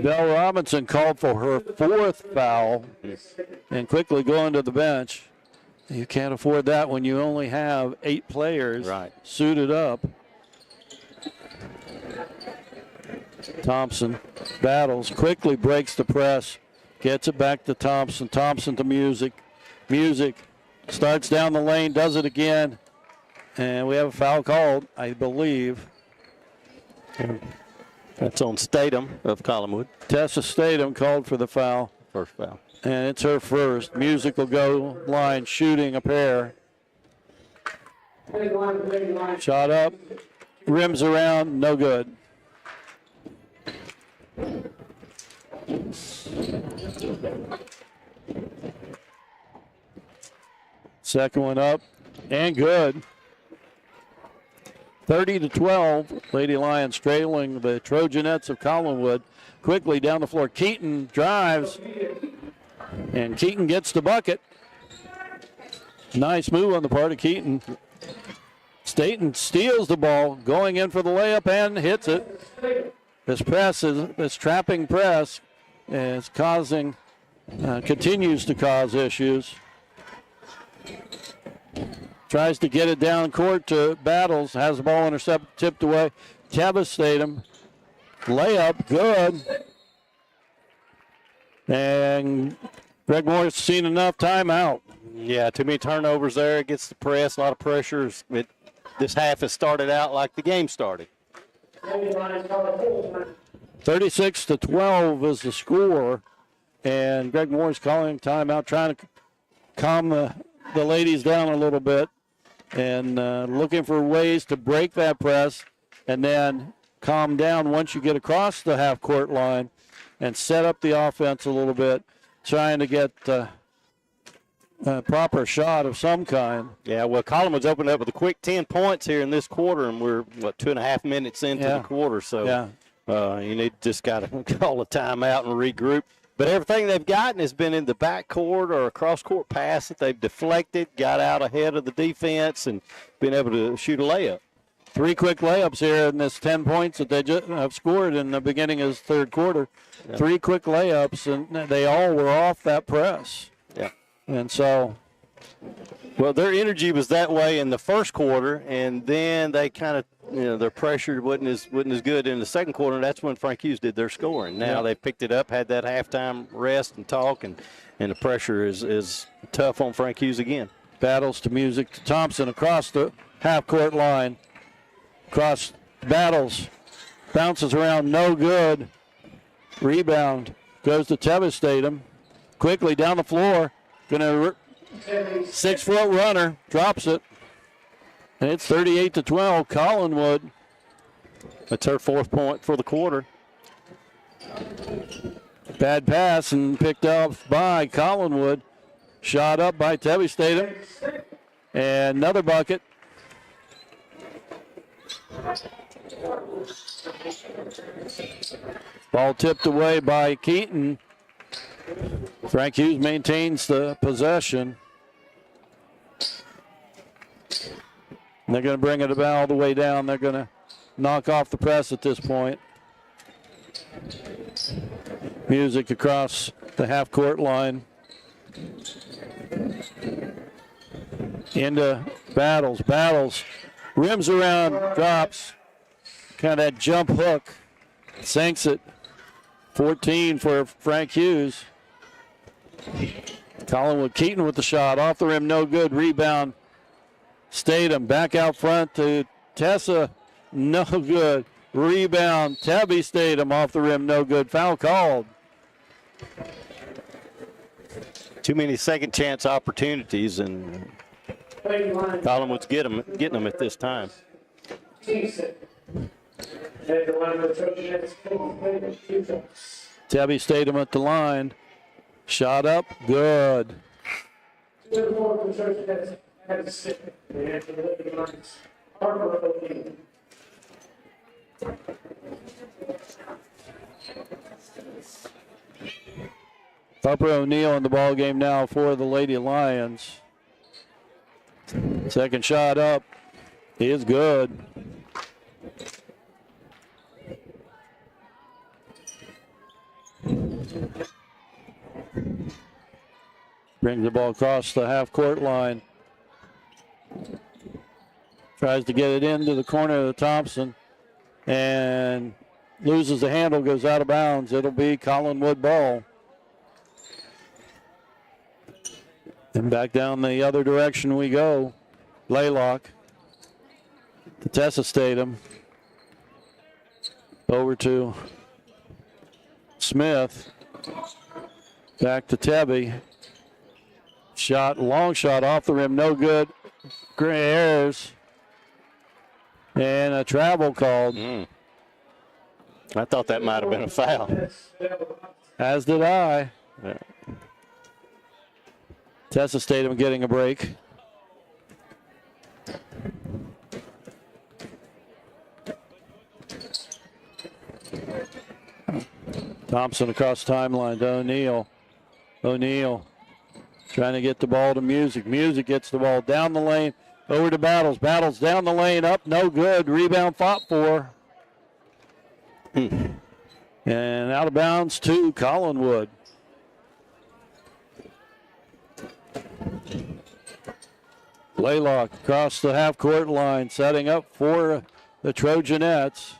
Bell Robinson called for her 4th foul and quickly going to the bench. You can't afford that when you only have 8 players suited up. Thompson battles, quickly breaks the press, gets it back to Thompson. Thompson to Music. Music starts down the lane, does it again, and we have a foul called, I believe. That's on Statham of Collinwood. Tessa Statham called for the foul. First foul. And it's her first. Music will go line, shooting a pair. Shot up, rims around, no good. Second one up and good. 30-12. Lady Lions trailing the Trojanettes of Collinwood. Quickly down the floor. Keaton drives, and Keaton gets the bucket. Nice move on the part of Keaton. Staten steals the ball, going in for the layup and hits it. This trapping press is continues to cause issues. Tries to get it down court to Battles, has the ball intercepted, tipped away. Devastating. Layup, good. And Greg Moore's seen enough timeout. Yeah, too many turnovers there. It gets the press, a lot of pressure. This half has started out like the game started. 36-12 is the score. And Greg Moore's calling timeout, trying to calm the ladies down a little bit and looking for ways to break that press and then calm down once you get across the half-court line and set up the offense a little bit, trying to get a proper shot of some kind. Yeah, well, Collinwood's opened up with a quick 10 points here in this quarter, and we're, 2.5 minutes into the quarter. So you need just got to call a timeout and regroup. But everything they've gotten has been in the backcourt or a cross-court pass that they've deflected, got out ahead of the defense, and been able to shoot a layup. 3 quick layups here in this 10 points that they just have scored in the beginning of the third quarter. Yeah. 3 quick layups, and they all were off that press. Yeah. And so, well, their energy was that way in the first quarter, and then they kind of, their pressure wasn't as good in the second quarter, and that's when Frank Hughes did their scoring. Now they picked it up, had that halftime rest and talk, and the pressure is tough on Frank Hughes again. Battles to music to Thompson across the half-court line. Cross Battles, bounces around, no good. Rebound goes to Devastating. Quickly down the floor, gonna 6-foot runner, drops it. And it's 38-12, Collinwood. That's her 4th point for the quarter. Bad pass and picked up by Collinwood. Shot up by Devastating. And another bucket. Ball tipped away by Keaton. Frank Hughes maintains the possession. And they're going to bring it all the way down. They're going to knock off the press at this point. Music across the half-court line. Into Battles. Battles rims around, drops. Kind of that jump hook. Sinks it. 14 for Frank Hughes. Collinwood Keaton with the shot. Off the rim, no good. Rebound. Statham back out front to Tessa. No good. Rebound. Tabby Statham off the rim, no good. Foul called. Too many second chance opportunities, and Collinwood's getting them at this time. Tabby Statham at the line. Shot up, good. Harper O'Neill in the ball game now for the Lady Lions. Second shot up is good. Brings the ball across the half-court line. Tries to get it into the corner of Thompson and loses the handle, goes out of bounds. It'll be Collinwood ball. And back down the other direction we go. Laylock to Tessa Statham. Over to Smith. Back to Tebby. Shot, long shot off the rim, no good. Gray airs. And a travel called. I thought that might have been a foul. As did I. Yeah. Tessa Statham getting a break. Thompson across the timeline to O'Neill. O'Neill Trying to get the ball to Music. Music gets the ball down the lane, over to Battles. Battles down the lane, up, no good. Rebound fought for. And out of bounds to Collinwood. Blaylock across the half-court line, setting up for the Trojanettes.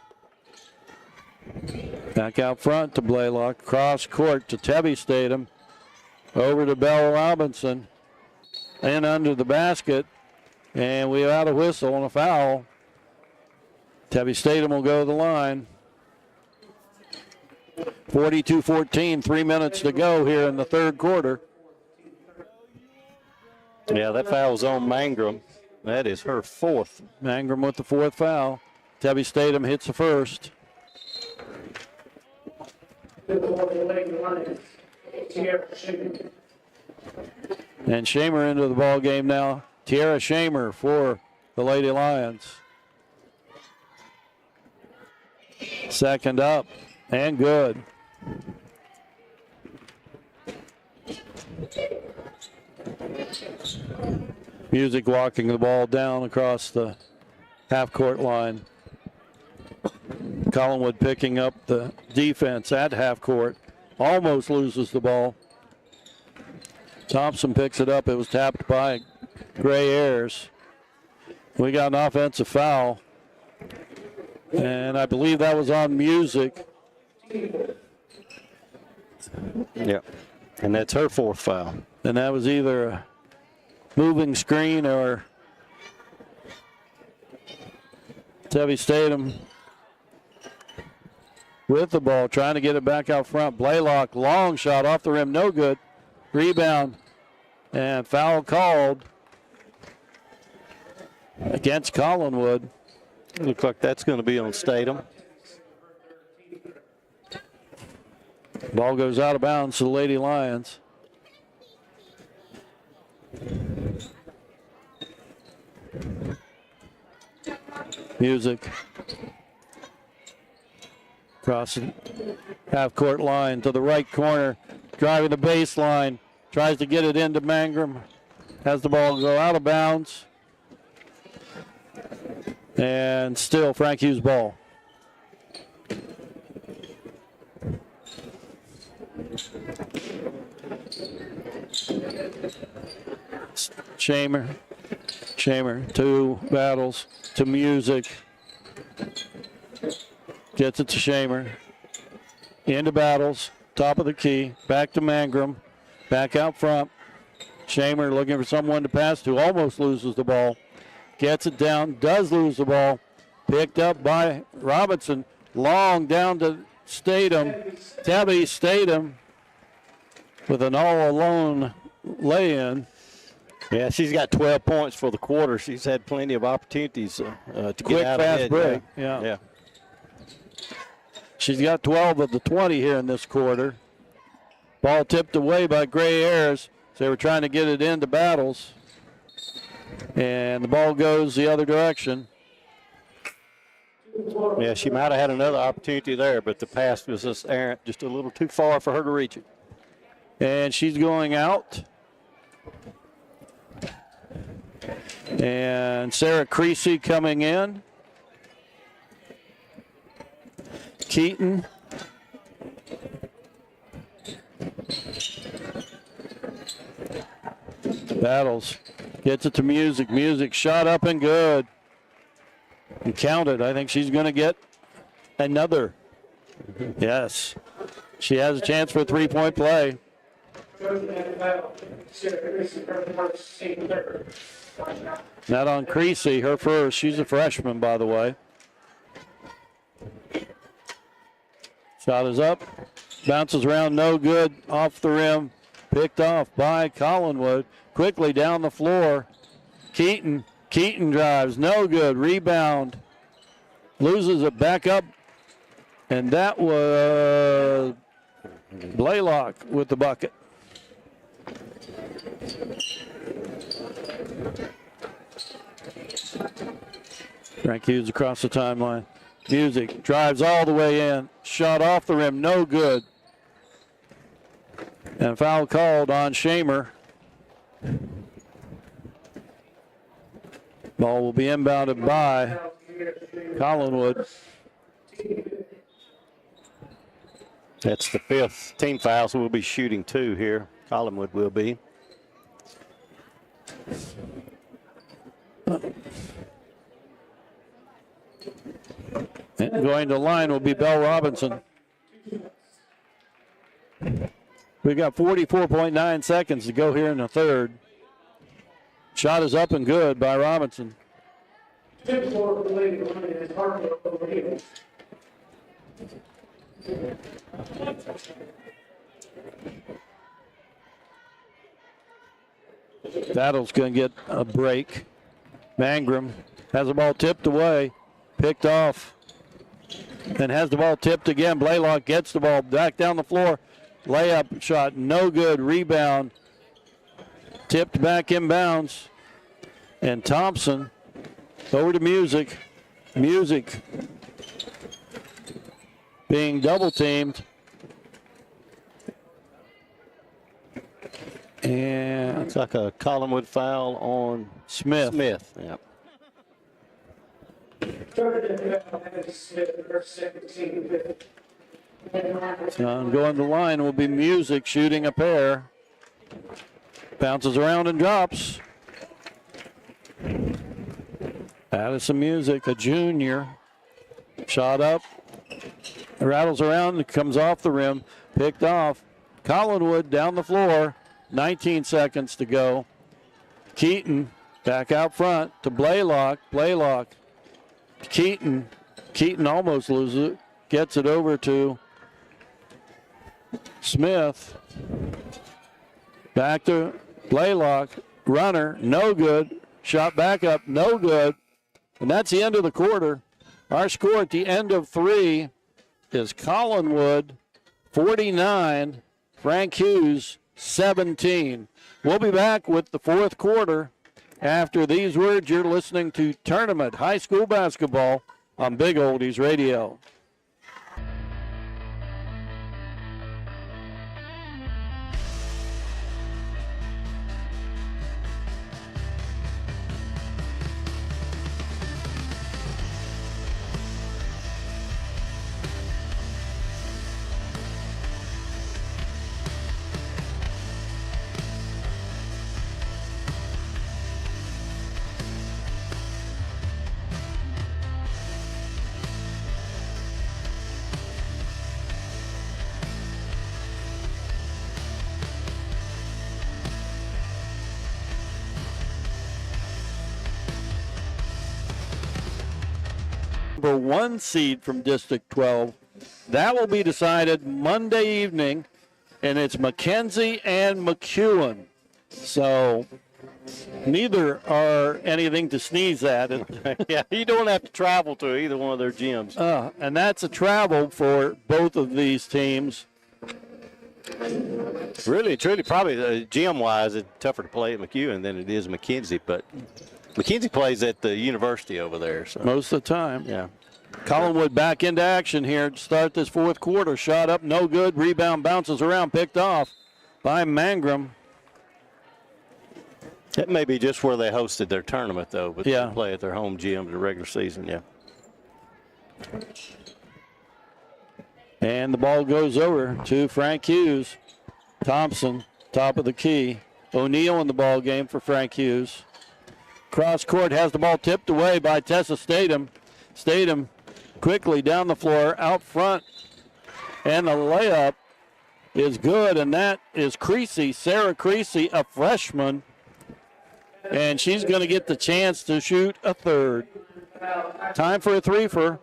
Back out front to Blaylock, cross court to Tebby Statham. Over to Bell Robinson. In under the basket. And we have a whistle and a foul. Tebby Statham will go to the line. 42-14, 3 minutes to go here in the third quarter. Yeah, that foul's on Mangrum. That is her fourth. Mangrum with the fourth foul. Tebby Statham hits the first. And Shamer into the ball game now. Tiara Shamer for the Lady Lions. Second up and good. Music walking the ball down across the half-court line. Collinwood picking up the defense at half-court. Almost loses the ball. Thompson picks it up. It was tapped by Gray Ayers. We got an offensive foul. And I believe that was on Music. Yeah, and that's her fourth foul. And that was either a moving screen or Tebby Statham with the ball, trying to get it back out front. Blaylock, long shot off the rim, no good. Rebound and foul called against Collinwood. Looks like that's going to be on Statham. Ball goes out of bounds to the Lady Lions. Music. Crossing half-court line to the right corner. Driving the baseline. Tries to get it into Mangrum. Has the ball go out of bounds. And still Frank Hughes ball. Shamer, two Battles to Music. Gets it to Shamer. Into Battles, top of the key, back to Mangrum, back out front. Shamer looking for someone to pass to, almost loses the ball. Gets it down, does lose the ball. Picked up by Robinson, long down to Statham. Tabby Statham with an all-alone lay-in. Yeah, she's got 12 points for the quarter. She's had plenty of opportunities to Quick, get out fast ahead. break. Yeah. She's got 12 of the 20 here in this quarter. Ball tipped away by Gray Ayers. So they were trying to get it into Battles. And the ball goes the other direction. Yeah, she might have had another opportunity there, but the pass was just errant, just a little too far for her to reach it. And she's going out. And Sarah Creasy coming in. Keaton. Battles. Gets it to Music. Music shot up and good. And counted. I think she's going to get another. Yes. She has a chance for a three-point play. Not on Creasy, her first. She's a freshman, by the way. Shot is up. Bounces around, no good. Off the rim. Picked off by Collinwood. Quickly down the floor. Keaton drives, no good. Rebound. Loses it back up. And that was Blaylock with the bucket. Frank Hughes across the timeline. Music drives all the way in. Shot off the rim, no good. And foul called on Shamer. Ball will be inbounded by Collinwood. That's the 5th team foul, so we'll be shooting 2 here. Collinwood will be. And going to the line will be Bell Robinson. We got 44.9 seconds to go here in the third. Shot is up and good by Robinson. Battle's going to get a break. Mangrum has the ball tipped away, picked off, and has the ball tipped again. Blaylock gets the ball back down the floor. Layup shot, no good. Rebound, tipped back inbounds. And Thompson over to Music. Music being double teamed. And It's like a Collinwood foul on Smith. Yeah. So going to the line will be Music shooting a pair. Bounces around and drops. Addison Music, a junior. Shot up. Rattles around, comes off the rim. Picked off. Collinwood down the floor. 19 seconds to go. Keaton back out front to Blaylock. Blaylock. Keaton. Keaton almost loses it. Gets it over to Smith. Back to Blaylock. Runner, no good. Shot back up, no good. And that's the end of the quarter. Our score at the end of 3 is Collinwood 49, Frank Hughes 17. We'll be back with the fourth quarter. After these words, you're listening to Tournament High School Basketball on Big Oldies Radio. Number 1 seed from District 12. That will be decided Monday evening, and it's Mackenzie and McEwen. So neither are anything to sneeze at. Yeah, you don't have to travel to either one of their gyms. And that's a travel for both of these teams. Really, truly, probably gym-wise, it's tougher to play at McEwen than it is McKenzie, but McKenzie plays at the university over there. So. Most of the time. Yeah. Collinwood back into action here to start this fourth quarter. Shot up, no good. Rebound bounces around, picked off by Mangrum. That may be just where they hosted their tournament, though, but yeah. They play at their home gym the regular season, yeah. And the ball goes over to Frank Hughes. Thompson, top of the key. O'Neal in the ball game for Frank Hughes. Cross court has the ball tipped away by Tessa Statham. Statham quickly down the floor, out front. And the layup is good, and that is Creasy, Sarah Creasy, a freshman. And she's going to get the chance to shoot a third. Time for a three-fer.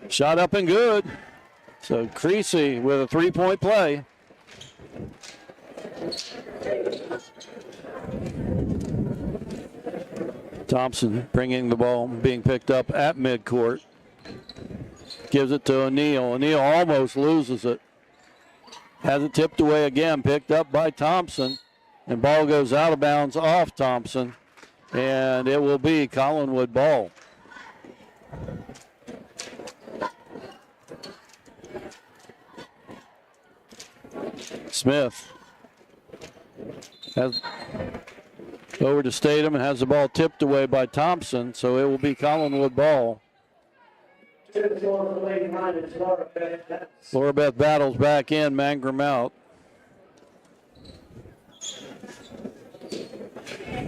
Shot up and good. So Creasy with a three-point play. Thompson bringing the ball, being picked up at midcourt. Gives it to O'Neal. O'Neal almost loses it. Has it tipped away again, picked up by Thompson. And ball goes out of bounds off Thompson. And it will be Collinwood ball. Smith Has over to Statham and has the ball tipped away by Thompson, so it will be Collinwood ball. Laura Beth Battles back in, Mangrum out.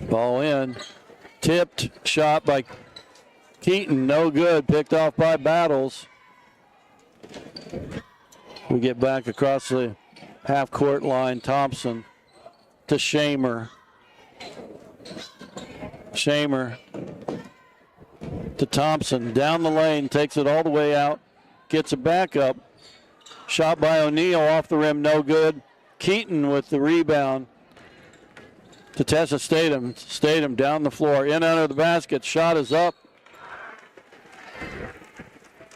Ball in. Tipped, shot by Keaton, no good. Picked off by Battles. We get back across the half-court line. Thompson to Shamer. Shamer to Thompson. Down the lane, takes it all the way out. Gets it back up. Shot by O'Neal off the rim, no good. Keaton with the rebound to Tessa Statham. Statham down the floor, in under the basket. Shot is up.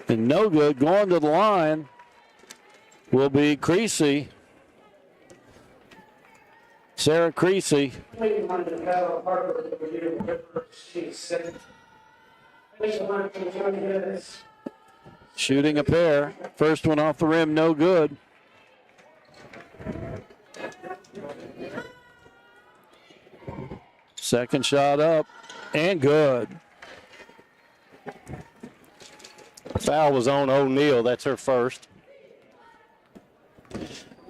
And no good. Going to the line will be Creasy. Sarah Creasy. Shooting a pair. First one off the rim, no good. Second shot up and good. Foul was on O'Neal. That's her first.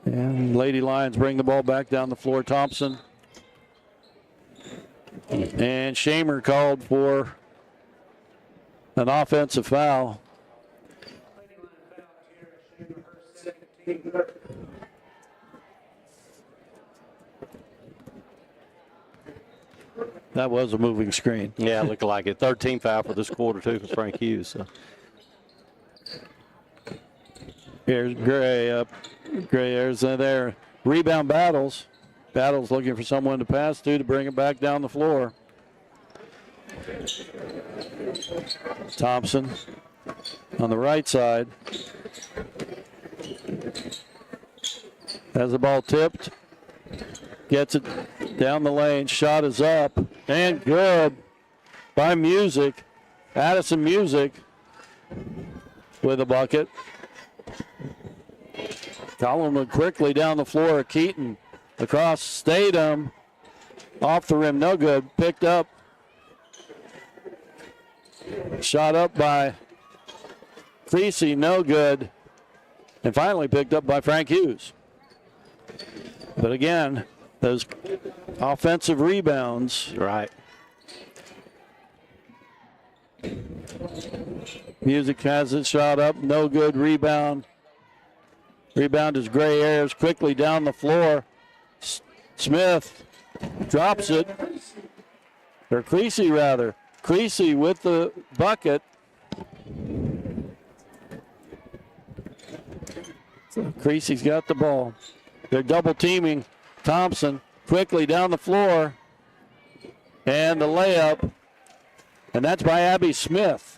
And Lady Lions bring the ball back down the floor. Thompson. And Shamer called for an offensive foul. That was a moving screen. Yeah, it looked like it. 13 foul for this quarter, too, for Frank Hughes. So. Here's Gray up. Gray airs in there. Rebound Battles. Battles looking for someone to pass to bring it back down the floor. Thompson on the right side. Has the ball tipped. Gets it down the lane. Shot is up and good by Music. Addison Music with a bucket. Collinwood quickly down the floor. Keaton across Statham. Off the rim, no good. Picked up. Shot up by Creasy, no good. And finally picked up by Frank Hughes. But again, those offensive rebounds. Right. Music has it, shot up, no good. Rebound. Rebound is Gray Ayers quickly down the floor. Smith drops it. Or Creasy rather. Creasy with the bucket. Creasy's got the ball. They're double teaming Thompson quickly down the floor. And the layup. And that's by Abby Smith.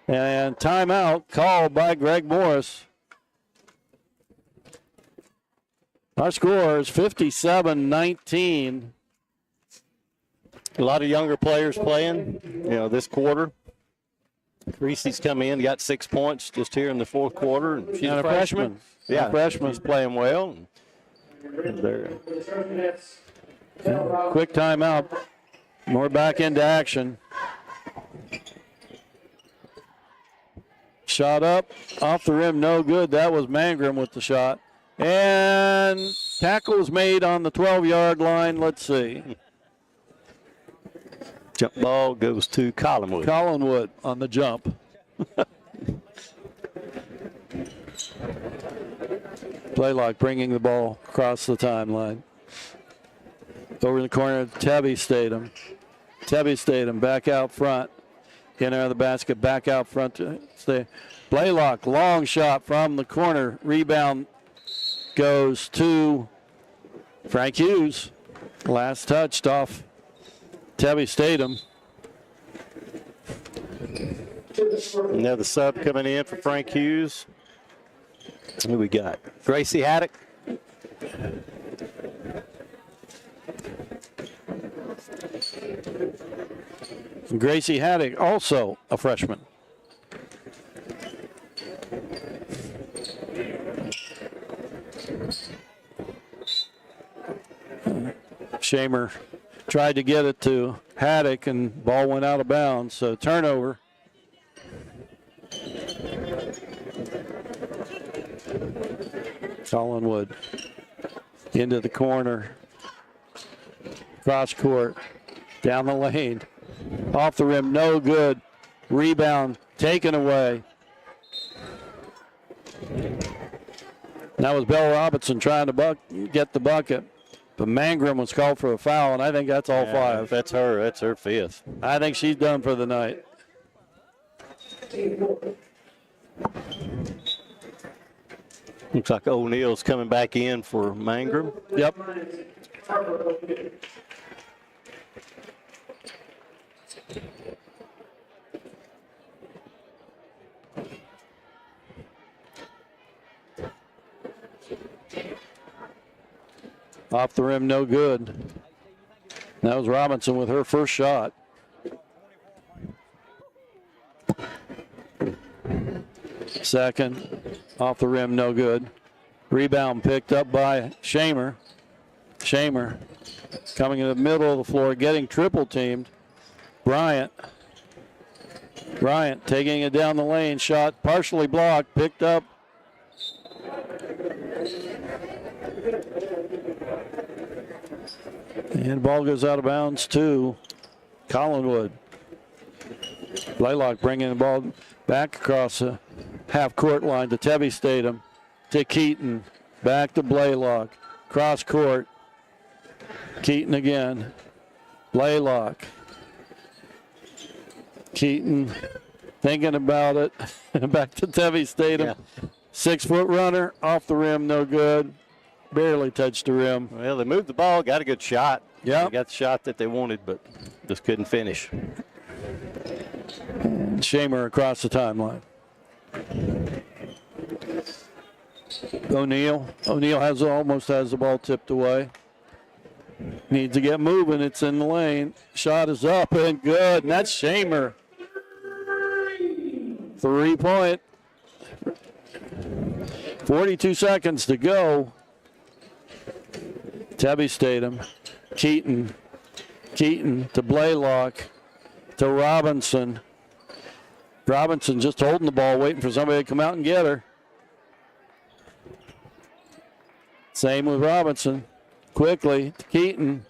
And timeout called by Greg Morris. Our score is 57-19. A lot of younger players playing, this quarter. Creasy's come in, got 6 points just here in the fourth quarter. And she's a freshman. Yeah, a freshman. She's playing well. Quick timeout. More back into action. Shot up, off the rim, no good. That was Mangrum with the shot. And tackle was made on the 12-yard line. Let's see. Jump ball goes to Collinwood. Collinwood on the jump. Playlock bringing the ball across the timeline. Over in the corner, Tabby Statham. Tabby Statham back out front. In out of the basket, back out front to stay. Blaylock, long shot from the corner. Rebound goes to Frank Hughes. Last touched off Tabby Statham. Another sub coming in for Frank Hughes. Who we got? Gracie Haddock. Gracie Haddock, also a freshman. Shamer tried to get it to Haddock, and ball went out of bounds. So turnover. Collinwood into the corner. Cross court. Down the lane. Off the rim, no good. Rebound taken away. That was Belle Robinson trying to get the bucket. But Mangrum was called for a foul, and I think that's all 5. That's her. That's her 5th. I think she's done for the night. Looks like O'Neill's coming back in for Mangrum. Yep. Off the rim, no good. That was Robinson with her first shot. Second, off the rim, no good. Rebound picked up by Shamer. Shamer coming in the middle of the floor, getting triple teamed. Bryant taking it down the lane, shot partially blocked, picked up. And ball goes out of bounds to Collinwood. Blaylock bringing the ball back across the half-court line to Tebby Statham, to Keaton, back to Blaylock, cross court. Keaton again, Blaylock. Keaton thinking about it, back to Tebby Statham. Yeah. 6-foot runner, off the rim, no good. Barely touched the rim. Well, they moved the ball, got a good shot. Yeah. They got the shot that they wanted, but just couldn't finish. And Shamer across the timeline. O'Neill almost has the ball tipped away. Needs to get moving. It's in the lane. Shot is up and good. And that's Shamer. 3-point. 42 seconds to go. Tebby Statham. Keaton to Blaylock. To Robinson. Robinson just holding the ball, waiting for somebody to come out and get her. Same with Robinson. Quickly to Keaton.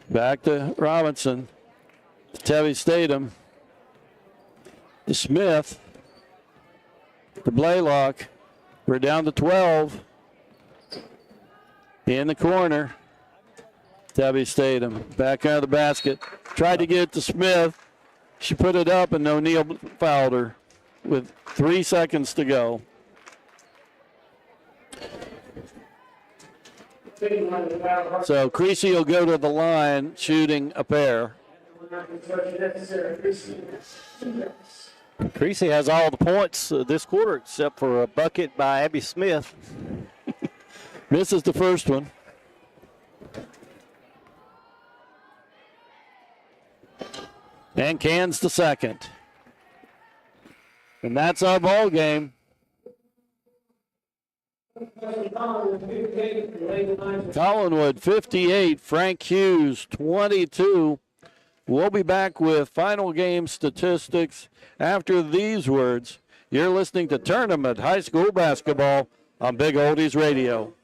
Back to Robinson. To Tebby Statham. To Smith. To Blaylock. We're down to 12. In the corner. Tebby Statham. Back out of the basket. Tried to get it to Smith. She put it up and O'Neal fouled her with 3 seconds to go. So Creasy will go to the line shooting a pair. Creasy has all the points this quarter except for a bucket by Abby Smith. Misses the first one. And cans the second. And that's our ball game. Collinwood 58, Frank Hughes 22. We'll be back with final game statistics after these words. You're listening to Tournament High School Basketball on Big Oldies Radio.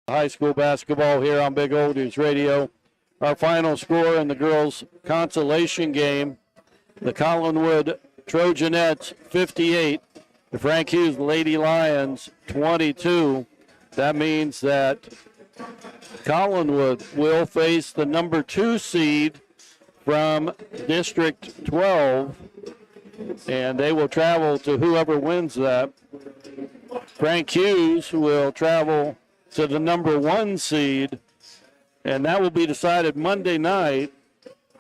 High school basketball here on Big Oldies Radio. Our final score in the girls' consolation game, the Collinwood Trojanettes 58, the Frank Hughes Lady Lions 22. That means that Collinwood will face the number 2 seed from District 12, and they will travel to whoever wins that. Frank Hughes will travel to the number 1 seed, and that will be decided Monday night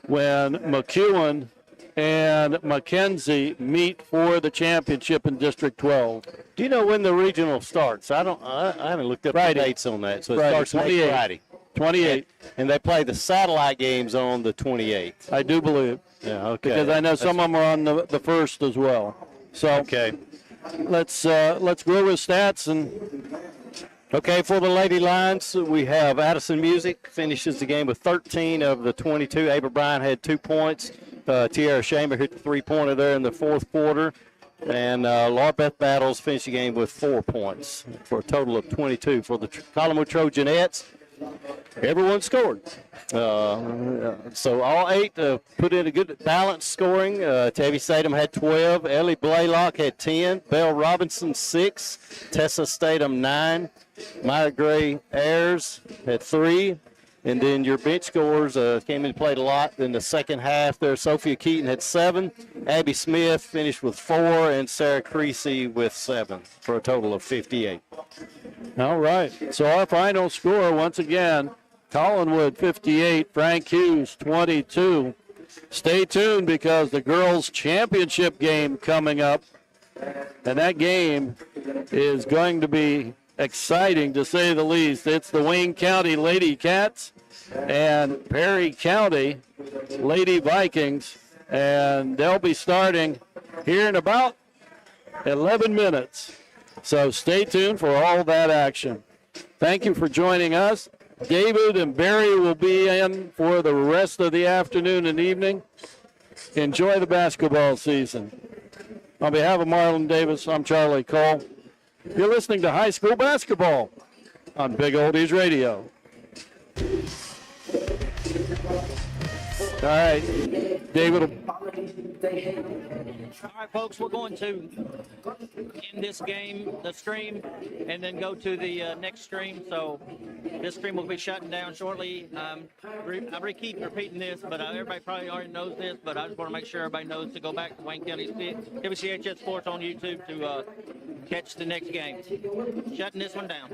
when McEwen and Mackenzie meet for the championship in District 12. Do you know when the regional starts? I haven't looked up the dates on that. So it starts next Friday. 28. And they play the satellite games on the 28th. I do believe. Yeah, okay. Because I know some of them are on the first as well. So okay. Let's go with stats. And okay, for the Lady Lions, we have Addison Music finishes the game with 13 of the 22. Ava Bryan had 2 points. Tiara Shamer hit the 3-pointer there in the fourth quarter. And Laura Beth Battles finished the game with 4 points for a total of 22. For the Collinwood Trojanettes, everyone scored. So all 8 put in a good balanced scoring. Tavi Statham had 12. Ellie Blaylock had 10. Belle Robinson 6. Tessa Statham 9. Myra Gray Ayers had 3. And then your bench scores came in and played a lot in the second half there. Sophia Keaton had 7. Abby Smith finished with 4. And Sarah Creasy with 7 for a total of 58. All right. So our final score, once again, Collinwood 58, Frank Hughes 22. Stay tuned because the girls' championship game coming up, and that game is going to be exciting to say the least. It's the Wayne County Lady Cats and Perry County Lady Vikings, and they'll be starting here in about 11 minutes. So stay tuned for all that action. Thank you for joining us. David and Barry will be in for the rest of the afternoon and evening. Enjoy the basketball season. On behalf of Marlon Davis, I'm Charlie Cole. You're listening to High School Basketball on Big Oldies Radio. All right, David. All right, folks, we're going to end this game, the stream, and then go to the next stream. So this stream will be shutting down shortly. I keep repeating this, but everybody probably already knows this, but I just want to make sure everybody knows to go back to Wayne County WCHS Sports on YouTube to catch the next game. Shutting this one down.